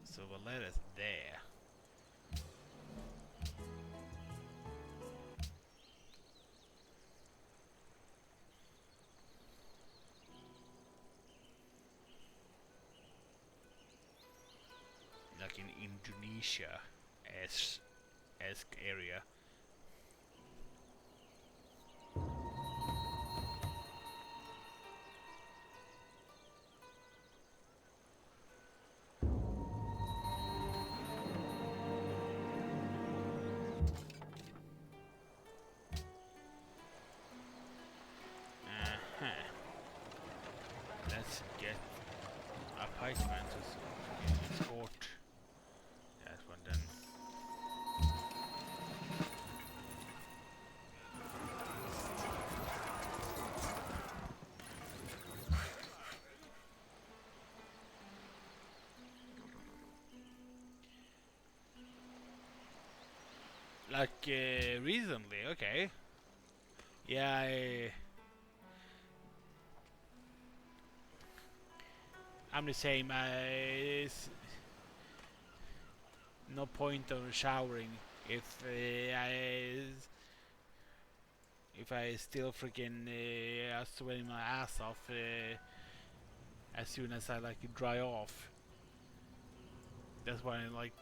So Valetta's there. Like in Indonesia esque area. Let's get a pikeman to escort that one then. Like recently, okay. Yeah, I'm the same. No point of showering if I still freaking sweating my ass off as soon as I like dry off. That's why I like.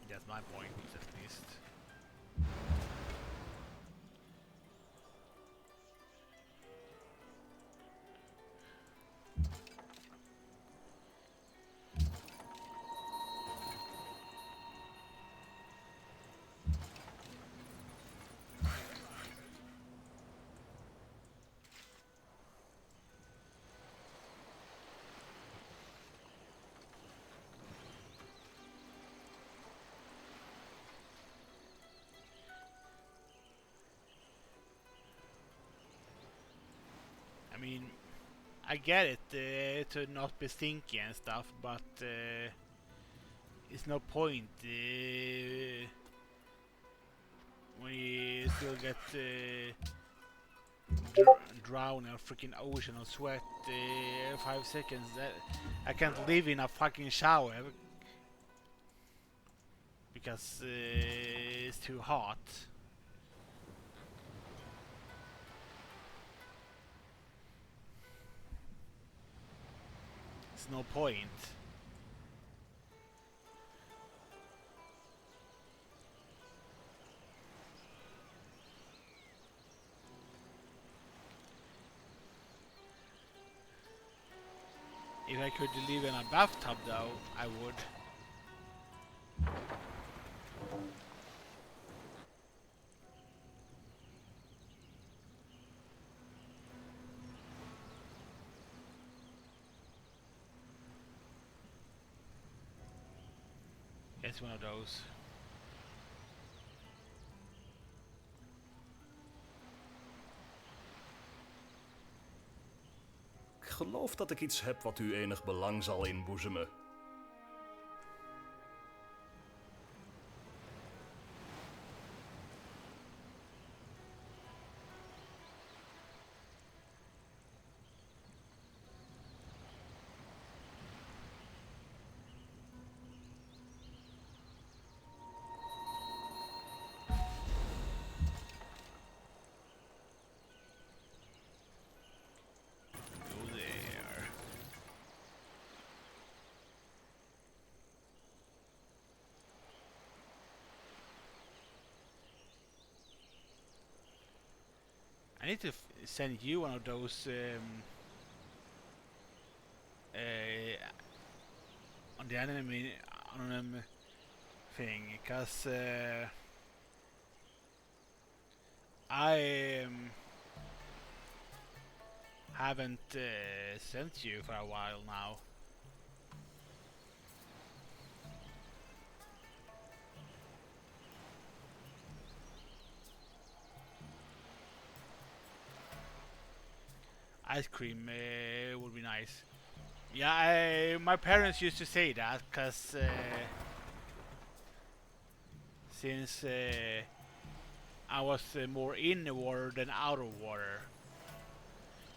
That's my point, at least. I get it to not be stinky and stuff, but it's no point when you still get drown in a freaking ocean of sweat 5 seconds. I can't live in a fucking shower because it's too hot. It's no point. If I could live in a bathtub though, I would. It's one of those. Ik geloof dat ik iets heb wat u enig belang zal inboezemen. Go there. I need to send you one of those on the enemy thing, because I haven't sent you for a while now. Ice cream would be nice. Yeah, my parents used to say that, cause since I was more in the water than out of water,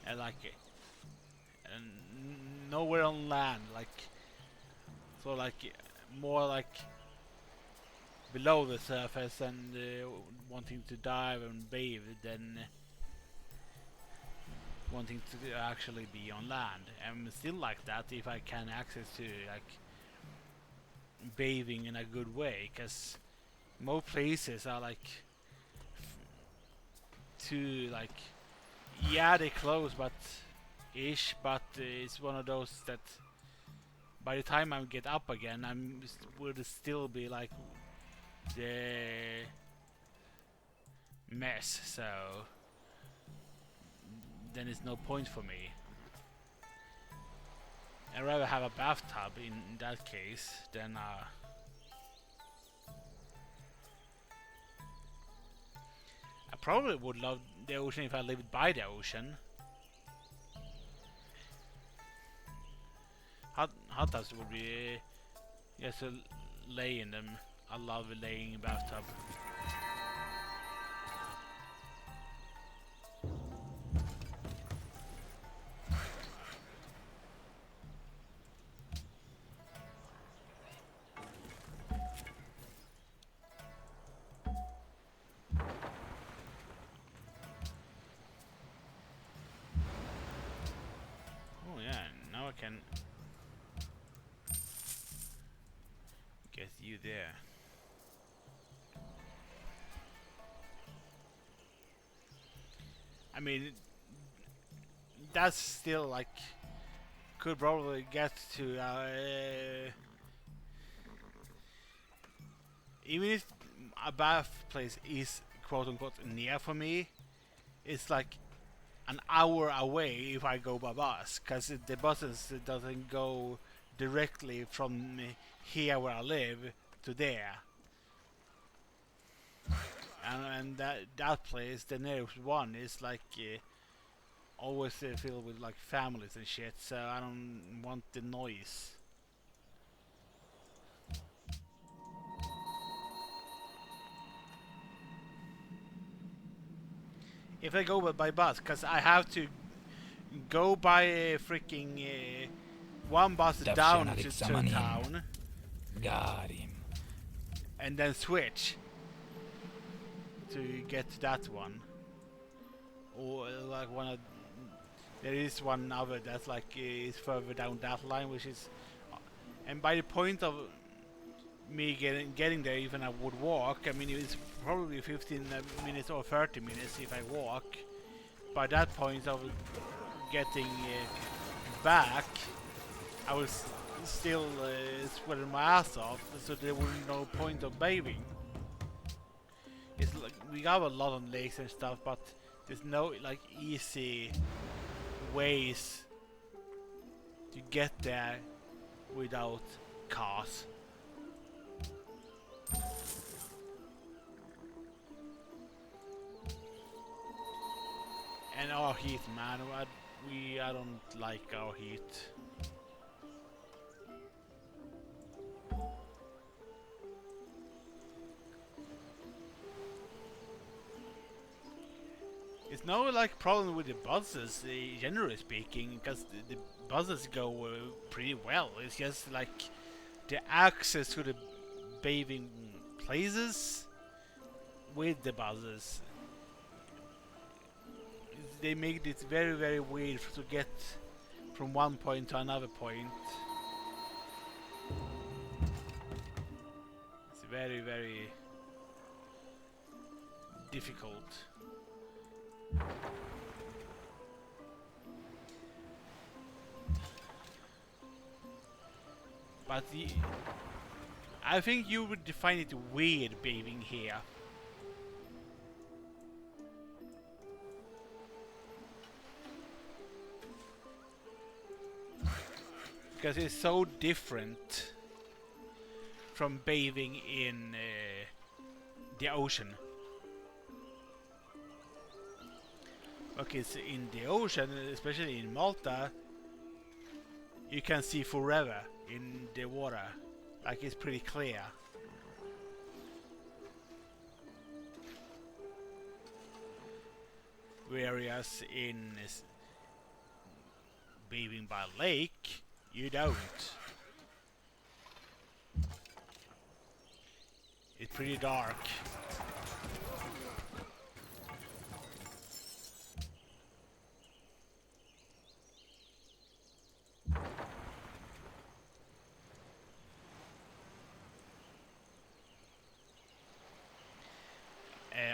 and like and nowhere on land, like so like more like below the surface and wanting to dive and bathe than wanting to actually be on land. I'm still like that if I can access to like bathing in a good way, because most places are like too like, yeah, they close but it's one of those that by the time I get up again would still be like the mess, so then it's no point for me. I'd rather have a bathtub in that case than I probably would love the ocean if I lived by the ocean. Hot tubs would be just to lay in them. I love laying in bathtub. Oh yeah, now I can get you there. I mean, that's still like could probably get to even if a bath place is quote unquote near for me, it's like an hour away if I go by bus, because the buses doesn't go directly from here where I live to there. And that place, the nearest one, is like always filled with like families and shit, so I don't want the noise. If I go by bus, because I have to go by a freaking one bus down to town Got him. and then switch to get to that one, or like one of, there is one other that's like is further down that line, which is, and by the point of me getting there, even I would walk, I mean it's probably 15 minutes or 30 minutes if I walk. By that point of getting back, I was still sweating my ass off, so there was no point of bathing. It's like we have a lot on lakes and stuff, but there's no like easy ways to get there without cars. And our heat, man, I don't like our heat. It's no like problem with the buses, generally speaking, because the buses go pretty well. It's just like the access to the bathing places with the buses. They make it very, very weird to get from one point to another point. It's very, very difficult. But I think you would find it weird bathing here. Because it's so different from bathing in the ocean. Okay, so in the ocean, especially in Malta, you can see forever in the water. Like it's pretty clear. Whereas in bathing by lake, you don't. It's pretty dark.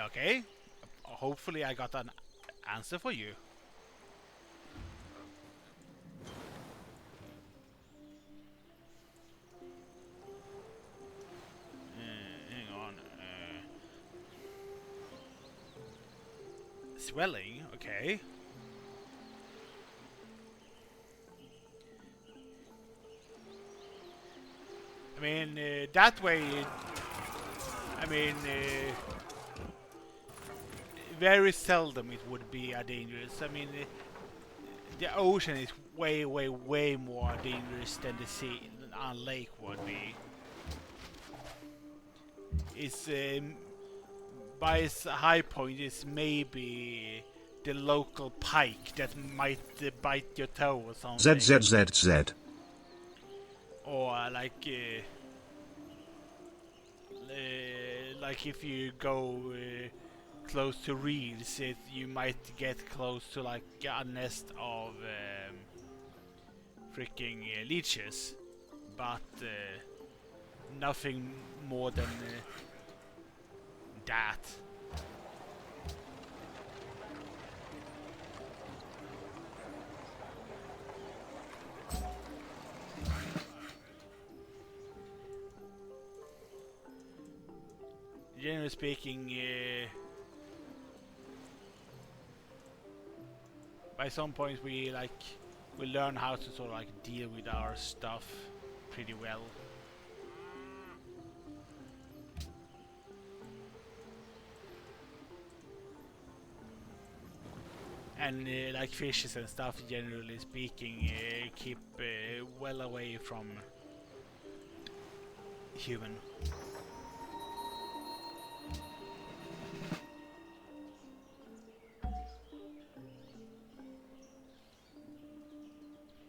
Okay. Hopefully I got an answer for you. Hang on. Swelling, okay. I mean, that way, I mean, very seldom it would be dangerous. I mean, the ocean is way, way, way more dangerous than the sea, a lake would be. It's by its high point, it's maybe the local pike that might bite your toe or something. ZZZZ. Or like if you go close to reeds, you might get close to like a nest of freaking leeches, but nothing more than that. Generally speaking, by some point we learn how to sort of like deal with our stuff pretty well. and like fishes and stuff, generally speaking, keep well away from human.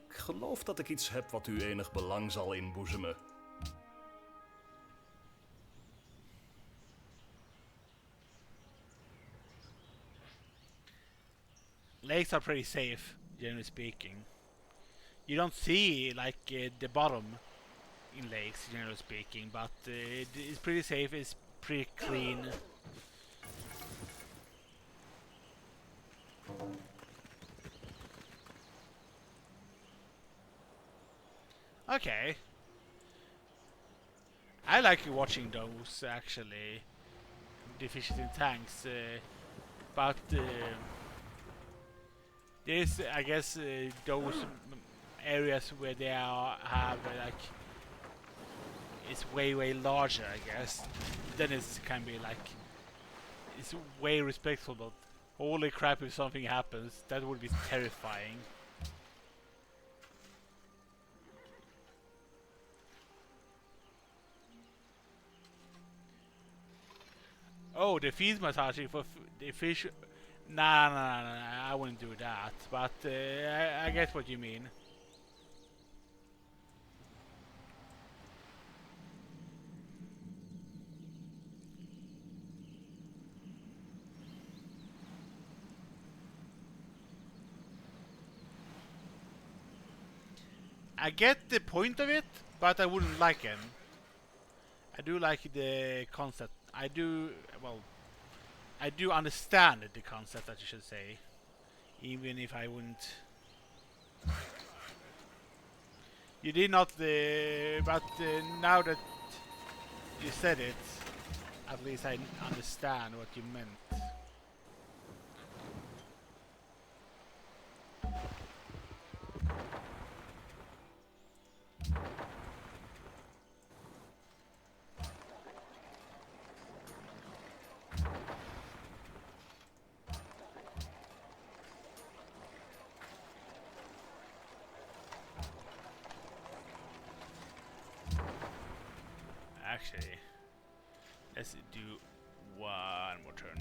Ik geloof dat ik iets heb wat u enig belang zal inboezemen. Lakes are pretty safe, generally speaking. You don't see like the bottom in lakes, generally speaking, but it's pretty safe. It's pretty clean. Okay. I like watching those actually, the fishes in tanks, but there's, I guess, those areas where they have like it's way larger, I guess. Then it can be like it's way respectful. But holy crap, if something happens, that would be terrifying. Oh, the feet massaging for the fish. Nah, I wouldn't do that. But I get what you mean. I get the point of it, but I wouldn't like it. I do like the concept. I do understand the concept, that you should say, even if I wouldn't. You did not, but now that you said it, at least I understand what you meant. Actually, let's do one more turn.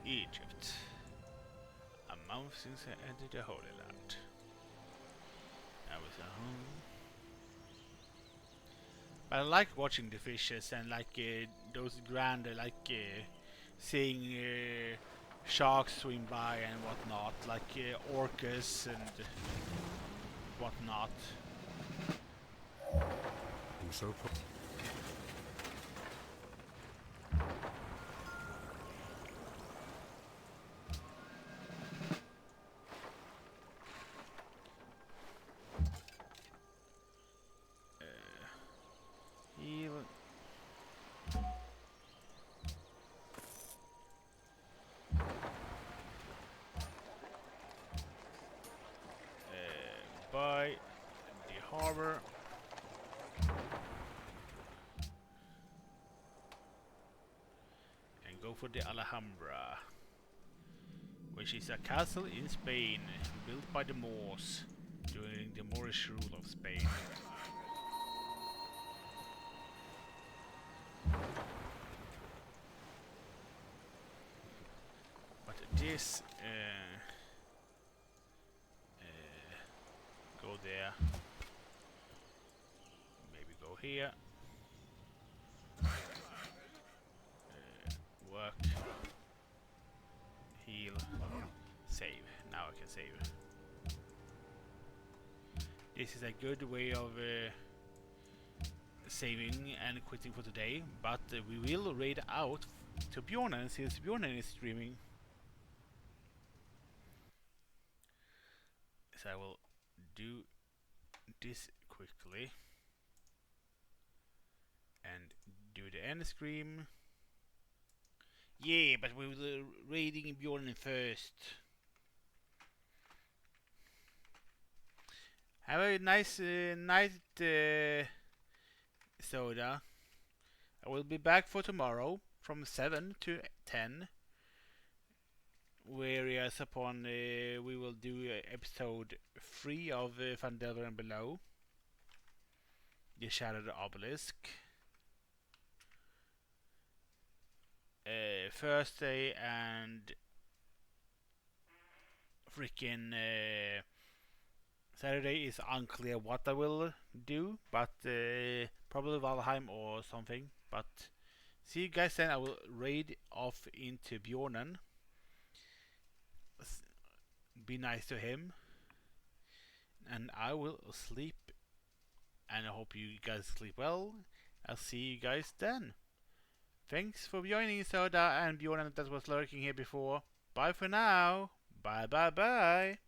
Egypt. A month since I entered the Holy Land. I was at home. But I like watching the fishes and like those grand, like seeing sharks swim by and whatnot, like orcas and whatnot. Whoso By the harbor. And go for the Alhambra, which is a castle in Spain built by the Moors during the Moorish rule of Spain. But this go there, maybe go here, work, heal, save. Now I can save. This is a good way of saving and quitting for today, but we will raid out to Bjornen since Bjornen is streaming. So I will do this quickly and do the end scream. Yeah, but we were raiding Bjorn first. Have a nice night, Soda. I will be back for tomorrow from 7 to 10. Where yes, upon we will do episode 3 of Phandelver and Below. The Shattered Obelisk. Thursday and freaking Saturday is unclear what I will do, but probably Valheim or something. But see you guys then. I will raid off into Bjornen. Be nice to him, and I will sleep. And I hope you guys sleep well. I'll see you guys then. Thanks for joining Soda and Bjorn that was lurking here before. Bye for now. Bye bye bye.